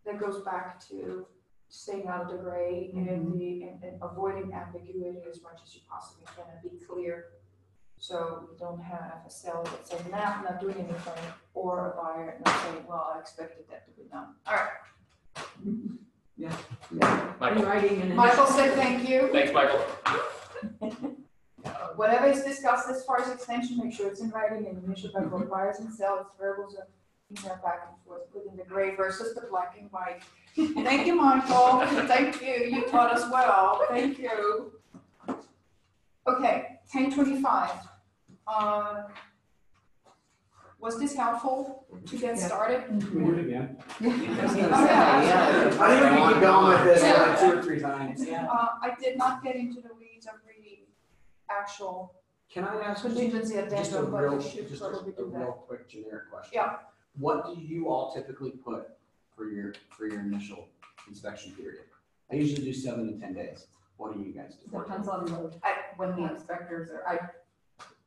Speaker 1: that goes back to staying out of the gray and avoiding ambiguity as much as you possibly can and be clear. So you don't have a seller that says, nah, I'm not doing anything, or a buyer not saying, well, I expected that to be done. All right.
Speaker 4: Michael,
Speaker 7: writing an
Speaker 1: Michael said thank you.
Speaker 4: thanks, Michael.
Speaker 1: Whatever is discussed as far as extension, make sure it's in writing and initial by both buyers and sellers, verbals are email back and forth, within the gray versus the black and white. Thank you, Michael. Thank you. You taught us well. Thank you. Okay, 1025. Was this helpful to get started?
Speaker 5: Can we do it again?
Speaker 6: Yeah.
Speaker 1: yeah.
Speaker 5: I think we can keep going with this like 2 or 3 times.
Speaker 1: I did not get into the weeds of reading actual
Speaker 5: Can I ask
Speaker 1: contingency
Speaker 5: just a
Speaker 1: addendum, but
Speaker 5: real,
Speaker 1: we should
Speaker 5: just
Speaker 1: probably
Speaker 5: a
Speaker 1: do that.
Speaker 5: real quick generic question?
Speaker 1: Yeah.
Speaker 5: What do you all typically put for your initial inspection period? I usually do 7 to 10 days. What do you guys do?
Speaker 6: Depends on when the inspectors are,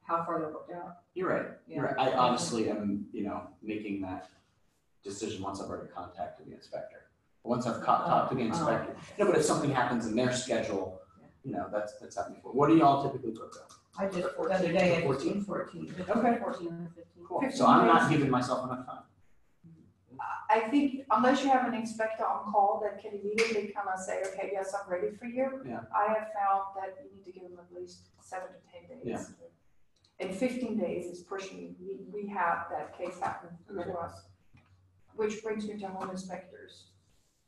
Speaker 6: how far they're booked out.
Speaker 5: You're right. You're right. I honestly am, making that decision once I've already contacted the inspector. Once I've talked to the inspector. No, but if something happens in their schedule, that's happening before. What do y'all typically put though?
Speaker 7: I just, the other day, I
Speaker 5: 14.
Speaker 7: did 14.
Speaker 5: Okay.
Speaker 6: 14 or 15.
Speaker 5: Cool.
Speaker 1: 15
Speaker 5: So I'm not
Speaker 1: days.
Speaker 5: giving myself enough time.
Speaker 1: I think unless you have an inspector on call that can immediately come and say, okay, yes, I'm ready for you.
Speaker 5: Yeah.
Speaker 1: I have found that you need to give them at least 7 to 10 days. And 15 days is pushing. We have that case happen to us. Which brings me to home inspectors.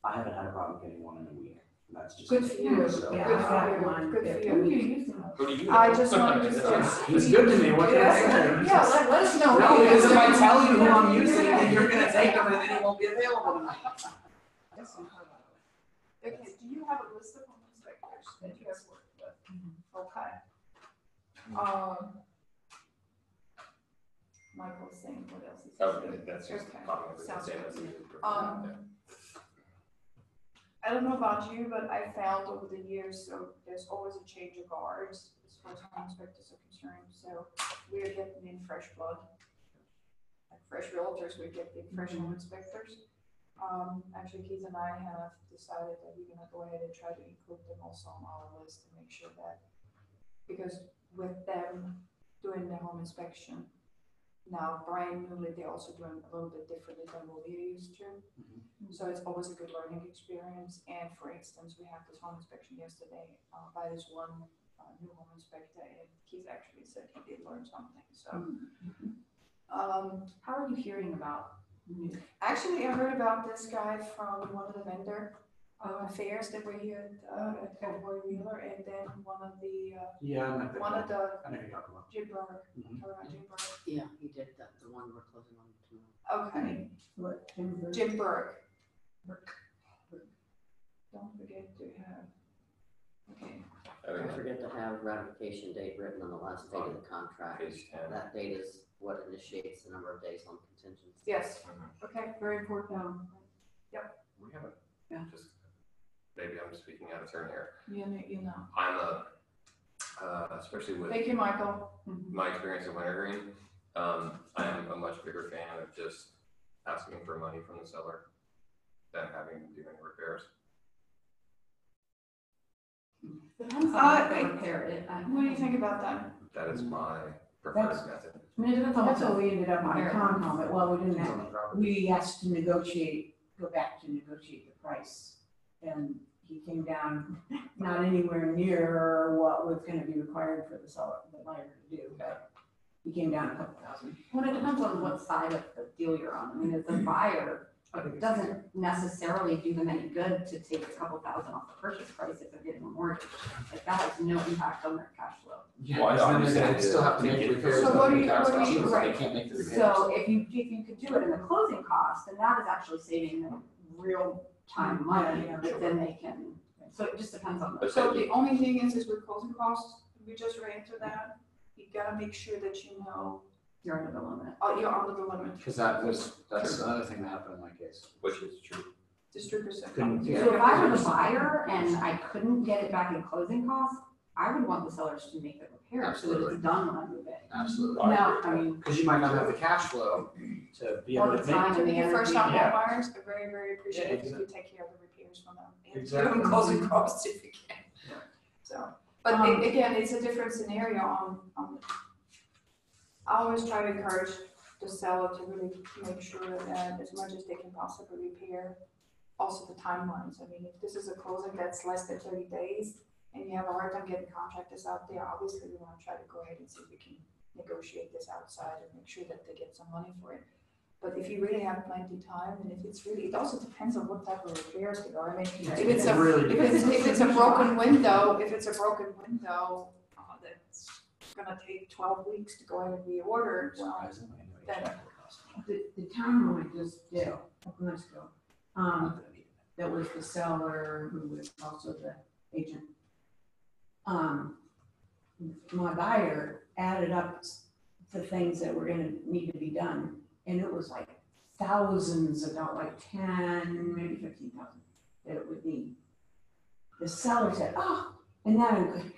Speaker 5: I haven't had a problem getting one in a week. That's just.
Speaker 1: Good for you.
Speaker 5: So-
Speaker 7: Yeah,
Speaker 1: Good
Speaker 7: I
Speaker 1: for
Speaker 7: got
Speaker 1: you.
Speaker 7: one.
Speaker 1: Good for
Speaker 6: Who are
Speaker 1: you.
Speaker 6: you using?
Speaker 4: Who do you?
Speaker 1: I just wanted to say.
Speaker 5: He was good to me. What can I say?
Speaker 1: Yeah, let us know.
Speaker 5: No, because if I tell you who I'm using, then you're gonna take them and then he won't be available tonight.
Speaker 1: Okay, do you have a list of home inspectors that you guys work with? Okay. Michael's saying what else is.
Speaker 4: Oh, that's just
Speaker 1: Okay.
Speaker 4: talking about
Speaker 1: Sounds
Speaker 4: the same
Speaker 1: good.
Speaker 4: as
Speaker 1: I don't know about you, but I found over the years, so there's always a change of guards as far as home inspectors are concerned, so we're getting in fresh blood. Like fresh realtors, we're getting fresh home inspectors. Actually Keith and I have decided that we're gonna go ahead and try to include them also on our list to make sure that, because with them doing the home inspection, now brand newly, they're also doing a little bit differently than what we're used to. So it's always a good learning experience. And for instance, we had this home inspection yesterday by this one new home inspector, and Keith actually said he did learn something. So,
Speaker 6: How are you hearing about new?
Speaker 1: actually, I heard about this guy from one of the vendor fairs that were here at Cowboy Wheeler, and then one of the
Speaker 5: Yeah,
Speaker 1: one of the
Speaker 5: I know you're talking about.
Speaker 1: Jim Burr.
Speaker 5: Mhm.
Speaker 1: Jim Burr.
Speaker 2: Yeah, he did that, the one we're closing on tomorrow.
Speaker 1: Okay,
Speaker 7: What, Timber?
Speaker 1: Jim Burke. Don't forget to have. Okay.
Speaker 2: Don't forget to have ratification date written on the last date of the contract.
Speaker 4: Page 10.
Speaker 2: That date is what initiates the number of days on contingency.
Speaker 1: Yes. Okay. Very important.
Speaker 4: We haven't,
Speaker 1: Yeah.
Speaker 4: just, maybe I'm speaking out of turn here.
Speaker 1: You know.
Speaker 4: I'm especially with
Speaker 1: Thank you, Michael.
Speaker 4: my experience in wintergreen, I am a much bigger fan of just asking for money from the seller than having to do any repairs.
Speaker 6: Depends on how they
Speaker 1: I-
Speaker 6: repair it.
Speaker 1: What do you think about that?
Speaker 4: That is my preferred
Speaker 7: That's-
Speaker 4: method.
Speaker 6: I mean, it depends on
Speaker 7: That's
Speaker 6: what
Speaker 7: what we ended up on
Speaker 6: Yeah.
Speaker 7: townhome, but well, we didn't have, we asked to negotiate, go back to negotiate the price. And he came down not anywhere near what was gonna be required for the seller, the buyer to do, but he came down a couple thousand.
Speaker 6: Well, it depends on what side of the deal you're on. I mean, as a buyer, it doesn't necessarily do them any good to take a couple thousand off the purchase price if they're getting a mortgage. Like, that has no impact on their cash flow.
Speaker 5: Yeah,
Speaker 4: Well, I
Speaker 5: because then
Speaker 4: understand
Speaker 5: they still have to
Speaker 4: to
Speaker 5: make
Speaker 4: get-
Speaker 5: the repairs.
Speaker 1: So what do you-
Speaker 5: but
Speaker 1: what do you-
Speaker 5: they
Speaker 1: right.
Speaker 5: can't make the repairs.
Speaker 6: So if you could do it in the closing cost, then that is actually saving them real time money,
Speaker 7: Yeah,
Speaker 6: but then they can, so it just depends on the.
Speaker 4: But
Speaker 1: So the only thing is with closing costs, we just ran through that. You gotta make sure that you know,
Speaker 6: You're under the limit.
Speaker 1: you're under the limit.
Speaker 5: Because that's another thing that happened in my case.
Speaker 4: Which is true.
Speaker 1: Distributors.
Speaker 5: Couldn't-
Speaker 1: Yeah.
Speaker 6: So if I were the buyer and I couldn't get it back in closing costs, I would want the sellers to make the repair so that
Speaker 5: Absolutely.
Speaker 6: it's done when I move in.
Speaker 5: Absolutely.
Speaker 6: Now, I mean,
Speaker 5: Because you might not have the cash flow to be able
Speaker 6: Or
Speaker 5: to
Speaker 6: the
Speaker 5: make.
Speaker 6: time.
Speaker 1: To be a first time
Speaker 5: Yeah.
Speaker 1: home buyers, I very, very appreciate it if you take care of the repairs for them. And
Speaker 5: Exactly.
Speaker 1: give them closing costs if you can.
Speaker 5: Yeah.
Speaker 1: So, but again, it's a different scenario on, I always try to encourage the seller to really make sure that as much as they can possibly repair, also the timelines. I mean, if this is a closing that's less than 30 days and you have a hard time getting contractors out there, obviously we want to try to go ahead and see if we can negotiate this outside and make sure that they get some money for it. But if you really have plenty of time, and if it's really, it also depends on what type of repairs they are. I mean, if it's
Speaker 5: It really depends.
Speaker 1: if it's a broken window, that's gonna take 12 weeks to go ahead and reorder, well,
Speaker 5: Surprisingly, I know
Speaker 1: then-
Speaker 5: exactly what cost.
Speaker 7: The townhome I just did, a couple months ago, that was the seller who was also the agent. My buyer added up the things that were gonna need to be done, and it was like thousands of dollars, like 10, maybe 15,000 that it would be. The seller said, oh, and then,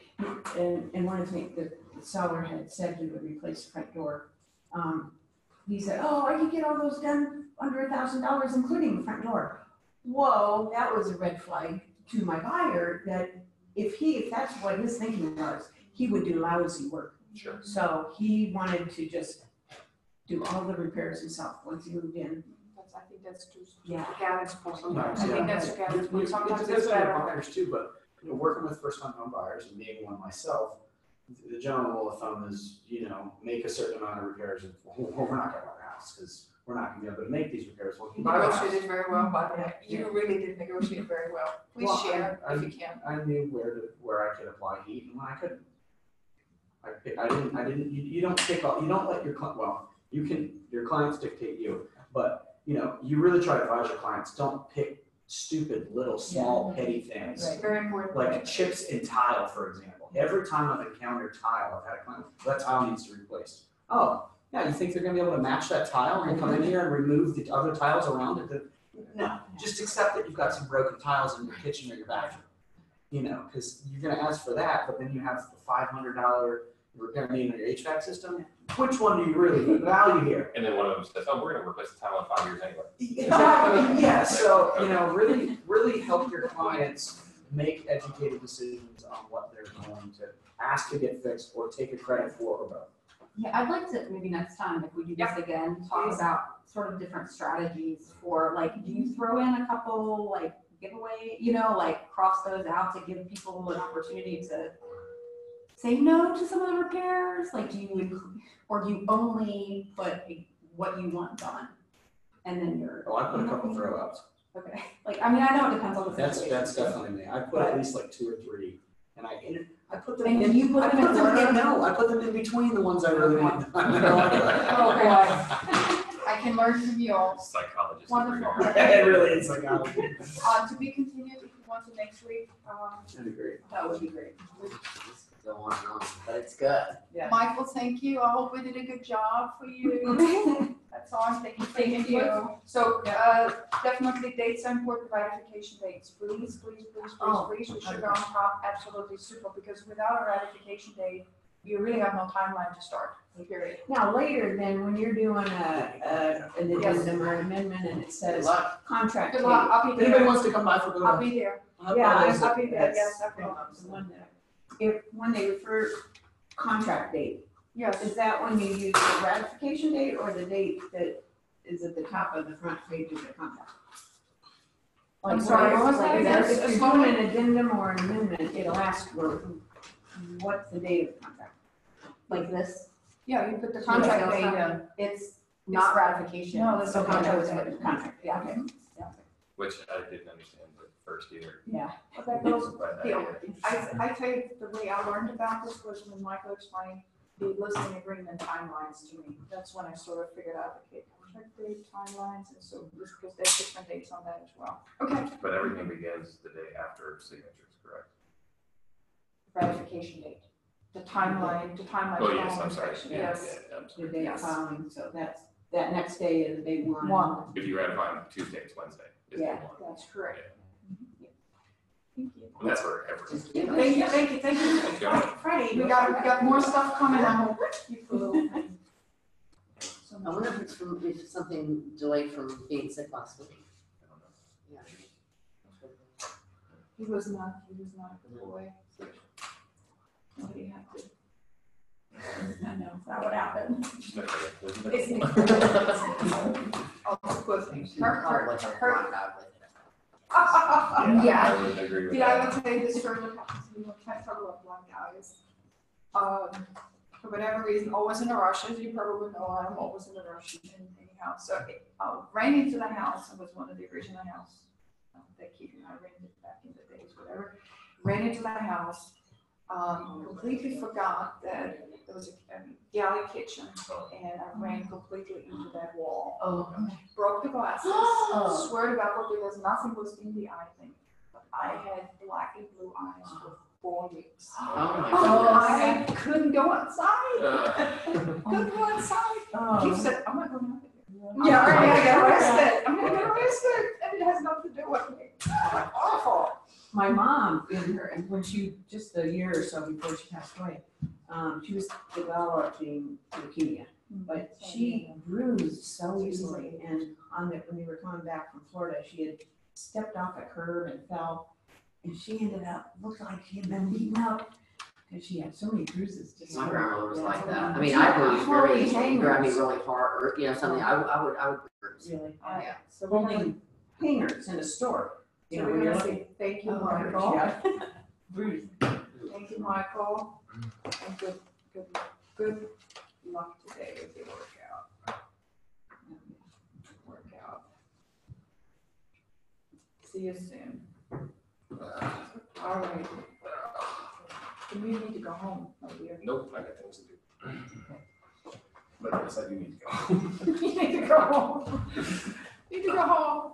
Speaker 7: and one of the things that the seller had said he would replace the front door. He said, oh, I could get all those done under $1,000, including the front door. Whoa, that was a red flag to my buyer, that if that's what his thinking was, he would do lousy work.
Speaker 4: Sure.
Speaker 7: So he wanted to just do all the repairs himself once he moved in.
Speaker 1: I think that's too,
Speaker 7: Yeah.
Speaker 1: Gavin's point.
Speaker 5: Nice,
Speaker 1: I
Speaker 5: yeah.
Speaker 1: think that's Gavin's point.
Speaker 5: It
Speaker 1: Sometimes
Speaker 5: depends
Speaker 1: it's
Speaker 5: on your
Speaker 1: better.
Speaker 5: buyers too, but, working with first-time home buyers and being one myself, the general rule of thumb is, make a certain amount of repairs, and we're not gonna buy a house, because we're not gonna be able to make these repairs. Well,
Speaker 1: You
Speaker 5: buy a house.
Speaker 1: negotiated very well, by the way. You really did negotiate very well. Please
Speaker 5: Well,
Speaker 1: share
Speaker 5: I-
Speaker 1: if you can.
Speaker 5: I knew where I could apply heat and when I couldn't. I didn't, you don't pick up, you don't let your your clients dictate you, but, you really try to advise your clients, don't pick stupid, little, small, petty things.
Speaker 7: Right.
Speaker 1: Very important.
Speaker 5: Like chips in tile, for example. Every time I've encountered tile, I've had a client, that tile needs to be replaced. Oh, yeah, you think they're gonna be able to match that tile and come in here and remove the other tiles around it? No, just accept that you've got some broken tiles in your kitchen or your bathroom. Because you're gonna ask for that, but then you have the $500 repair need on your HVAC system. Which one do you really value here?
Speaker 4: And then one of them says, oh, we're gonna replace the tile in 5 years anyway.
Speaker 5: Yeah, so, really help your clients make educated decisions on what they're going to ask to get fixed or take a credit for or both.
Speaker 6: Yeah, I'd like to maybe next time, if we do this again, talk about sort of different strategies for like, do you throw in a couple like giveaway, like cross those out to give people an opportunity to say no to some of the repairs? Like, do you only put what you want done? And then you're.
Speaker 5: Oh, I put a couple throw outs.
Speaker 6: Okay, I know it depends on the
Speaker 5: That's
Speaker 6: situation.
Speaker 5: definitely me. I put at least like 2 or 3, and I put them
Speaker 6: And
Speaker 5: in.
Speaker 6: you put
Speaker 5: I
Speaker 6: them in
Speaker 5: put them
Speaker 6: order?
Speaker 5: in. No, I put them in between the ones I really want.
Speaker 1: Oh, boy. I can learn from you all.
Speaker 4: Psychologist.
Speaker 1: Wonderful.
Speaker 5: It really is psychology.
Speaker 1: To be continued if you want to next week.
Speaker 5: That'd be great.
Speaker 6: That would be great.
Speaker 2: Go on and on, but it's good.
Speaker 6: Yeah.
Speaker 1: Michael, thank you. I hope we did a good job for you. That's all I'm thinking. Thank you. So, definitely dates are important, ratification dates. Please, please, please,
Speaker 7: Oh,
Speaker 1: please, please, we should go on top, absolutely super, because without a ratification date, you really have no timeline to start, period.
Speaker 7: Now, later then, when you're doing an addendum or amendment and it
Speaker 2: Good
Speaker 7: says
Speaker 2: luck.
Speaker 7: contract
Speaker 1: Good
Speaker 7: date.
Speaker 1: luck, I'll
Speaker 5: If
Speaker 1: be
Speaker 5: anybody
Speaker 1: there.
Speaker 5: wants to come by for good
Speaker 1: I'll be there.
Speaker 7: Yeah,
Speaker 1: I'll be there, yes, I will.
Speaker 7: The one that, when they refer contract date,
Speaker 1: Yes.
Speaker 7: is that when you use the ratification date or the date that is at the top of the front page of the contract?
Speaker 1: I'm sorry, what was that again?
Speaker 7: If you're doing an addendum or an amendment, it'll ask for what's the date of the contract.
Speaker 6: Like this,
Speaker 1: Yeah, you put the
Speaker 6: contract
Speaker 1: contract
Speaker 6: date,
Speaker 1: date in.
Speaker 6: it's not ratification.
Speaker 1: No, that's
Speaker 6: So
Speaker 1: a contract
Speaker 6: contract
Speaker 1: date.
Speaker 6: is contract, yeah, okay.
Speaker 4: Which I didn't understand the first either.
Speaker 7: Yeah.
Speaker 1: But that goes,
Speaker 4: But
Speaker 1: I tell you, the way I learned about this was when Michael explained the listing agreement timelines to me. That's when I sort of figured out, okay, contract date, timelines, and so, because there's different dates on that as well. Okay.
Speaker 4: But everything begins the day after signatures, correct?
Speaker 1: Ratification date, the timeline.
Speaker 4: Oh, yes, I'm
Speaker 1: following
Speaker 4: sorry.
Speaker 1: section,
Speaker 4: Yeah,
Speaker 1: Yes.
Speaker 4: yeah, I'm
Speaker 7: The
Speaker 4: sorry.
Speaker 7: day
Speaker 1: Yes.
Speaker 7: following, so that next day is day one.
Speaker 1: One.
Speaker 4: If you ratify on Tuesday, it's Wednesday. Is day
Speaker 7: Yeah.
Speaker 4: one.
Speaker 1: That's correct. Thank you.
Speaker 4: And that's for everyone.
Speaker 2: Just keep it.
Speaker 1: Thank you, thank you, thank you.
Speaker 4: Thank you.
Speaker 1: Friday, we got more stuff coming, I hope. Keep a little.
Speaker 2: I wonder if it's something delayed from being sick last week.
Speaker 4: I don't know.
Speaker 2: Yeah.
Speaker 1: He was not a good boy. Nobody had to. I know, that would happen. I'll just put things.
Speaker 2: Probably have
Speaker 1: Hurt.
Speaker 2: gone out with it.
Speaker 1: Yeah.
Speaker 4: I would agree with
Speaker 1: Yeah, I
Speaker 4: that.
Speaker 1: would say this sort of happens, we can't talk about blind guys. For whatever reason, always in a rush, as you probably know, I'm always in a rush anyhow. So I ran into the house, it was one of the original house that Keith and I rented back in the days, whatever. Ran into the house, completely forgot that there was a galley kitchen, and I ran completely into that wall.
Speaker 7: Oh.
Speaker 1: Broke the glasses.
Speaker 7: Oh.
Speaker 1: Swear to God, because nothing was in the eye thing. But I had black and blue eyes for 4 weeks.
Speaker 2: Oh my
Speaker 6: Oh,
Speaker 2: goodness.
Speaker 6: I couldn't go outside. Couldn't go outside. He
Speaker 7: Oh.
Speaker 6: said, I'm not going out there.
Speaker 7: Yeah,
Speaker 6: I'm gonna
Speaker 7: right.
Speaker 6: get arrested. I'm gonna get arrested. And it has nothing to do with me. Awful.
Speaker 7: My mom, when she, just a year or so before she passed away, she was developing leukemia. But she bruised so easily, and when they were coming back from Florida, she had stepped off a curb and fell, and she ended up, looked like she had been beaten up, because she had so many bruises. Just
Speaker 2: My grandmother was like that. I
Speaker 7: Yeah.
Speaker 2: mean, I bruise very
Speaker 7: Holy
Speaker 2: easily, grab me
Speaker 7: hangers.
Speaker 2: really hard, or, you know, something, I would bruise.
Speaker 7: Really,
Speaker 2: Yeah.
Speaker 1: So we're gonna,
Speaker 7: holding hangers in a store. You
Speaker 1: so
Speaker 7: know,
Speaker 1: we're
Speaker 7: when you're
Speaker 1: gonna
Speaker 7: looking.
Speaker 1: say thank you,
Speaker 7: Oh,
Speaker 1: Michael.
Speaker 7: yeah. Bruised.
Speaker 1: Thank you, Michael. And good luck today with your workout. See you soon. All right. And you need to go home, my dear.
Speaker 4: Nope, I got things to do.
Speaker 5: But I guess I do need to go.
Speaker 1: You need to go home. You need to go home.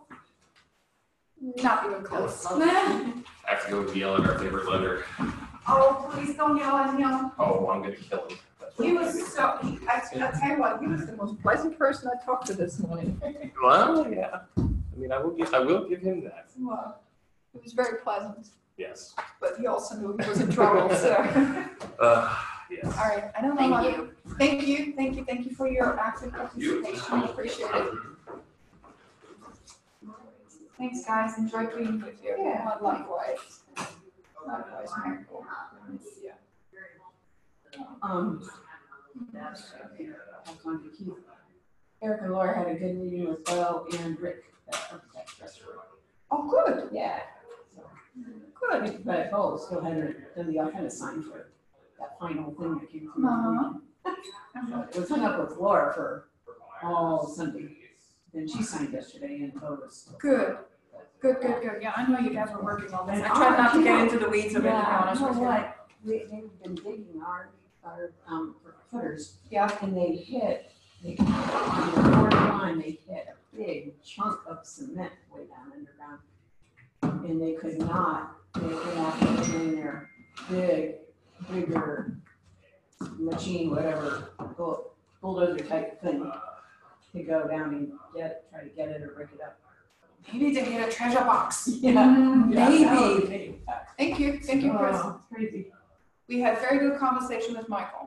Speaker 1: Not even close.
Speaker 4: I have to go yell at our favorite lender.
Speaker 6: Oh, please don't yell at him.
Speaker 4: Oh, I'm gonna kill him. That's what
Speaker 6: He
Speaker 4: I'm
Speaker 6: was
Speaker 4: gonna
Speaker 6: so, I tell you what, he was the most pleasant person I talked to this morning.
Speaker 4: do. Well, yeah. I mean, I will give him that.
Speaker 6: Well, it was very pleasant,
Speaker 4: Yes.
Speaker 6: but he also knew he was in trouble, so.
Speaker 4: Yes.
Speaker 6: All right, I don't know.
Speaker 2: Thank you.
Speaker 6: Thank you for your active participation, I appreciate it. Thanks, guys, enjoyed being with you.
Speaker 1: Yeah.
Speaker 6: Likewise. Likewise, Michael. Yeah.
Speaker 7: Eric and Laura had a good meeting with Bo and Rick at Architects Restaurant.
Speaker 6: Oh, good,
Speaker 7: Yeah. So,
Speaker 6: good.
Speaker 7: but Bo still hadn't done the kind of sign for that final thing that came through.
Speaker 6: Uh-huh.
Speaker 7: It was hung up with Laura for all Sunday. Then she signed yesterday and Bo was.
Speaker 6: Good. Good. Yeah, I know you guys were working on this. I tried not to get into the weeds of it, to be honest with you.
Speaker 7: They've been digging our footers.
Speaker 6: Yeah.
Speaker 7: And they hit, on the 41, they hit a big chunk of cement way down underground. And they could not get in their bigger machine, whatever, bulldozer type thing to go down and try to get it or break it up.
Speaker 6: Maybe to get a treasure box.
Speaker 7: Yeah.
Speaker 6: Maybe. Thank you, Chris.
Speaker 7: Oh, crazy.
Speaker 6: We had very good conversation with Michael.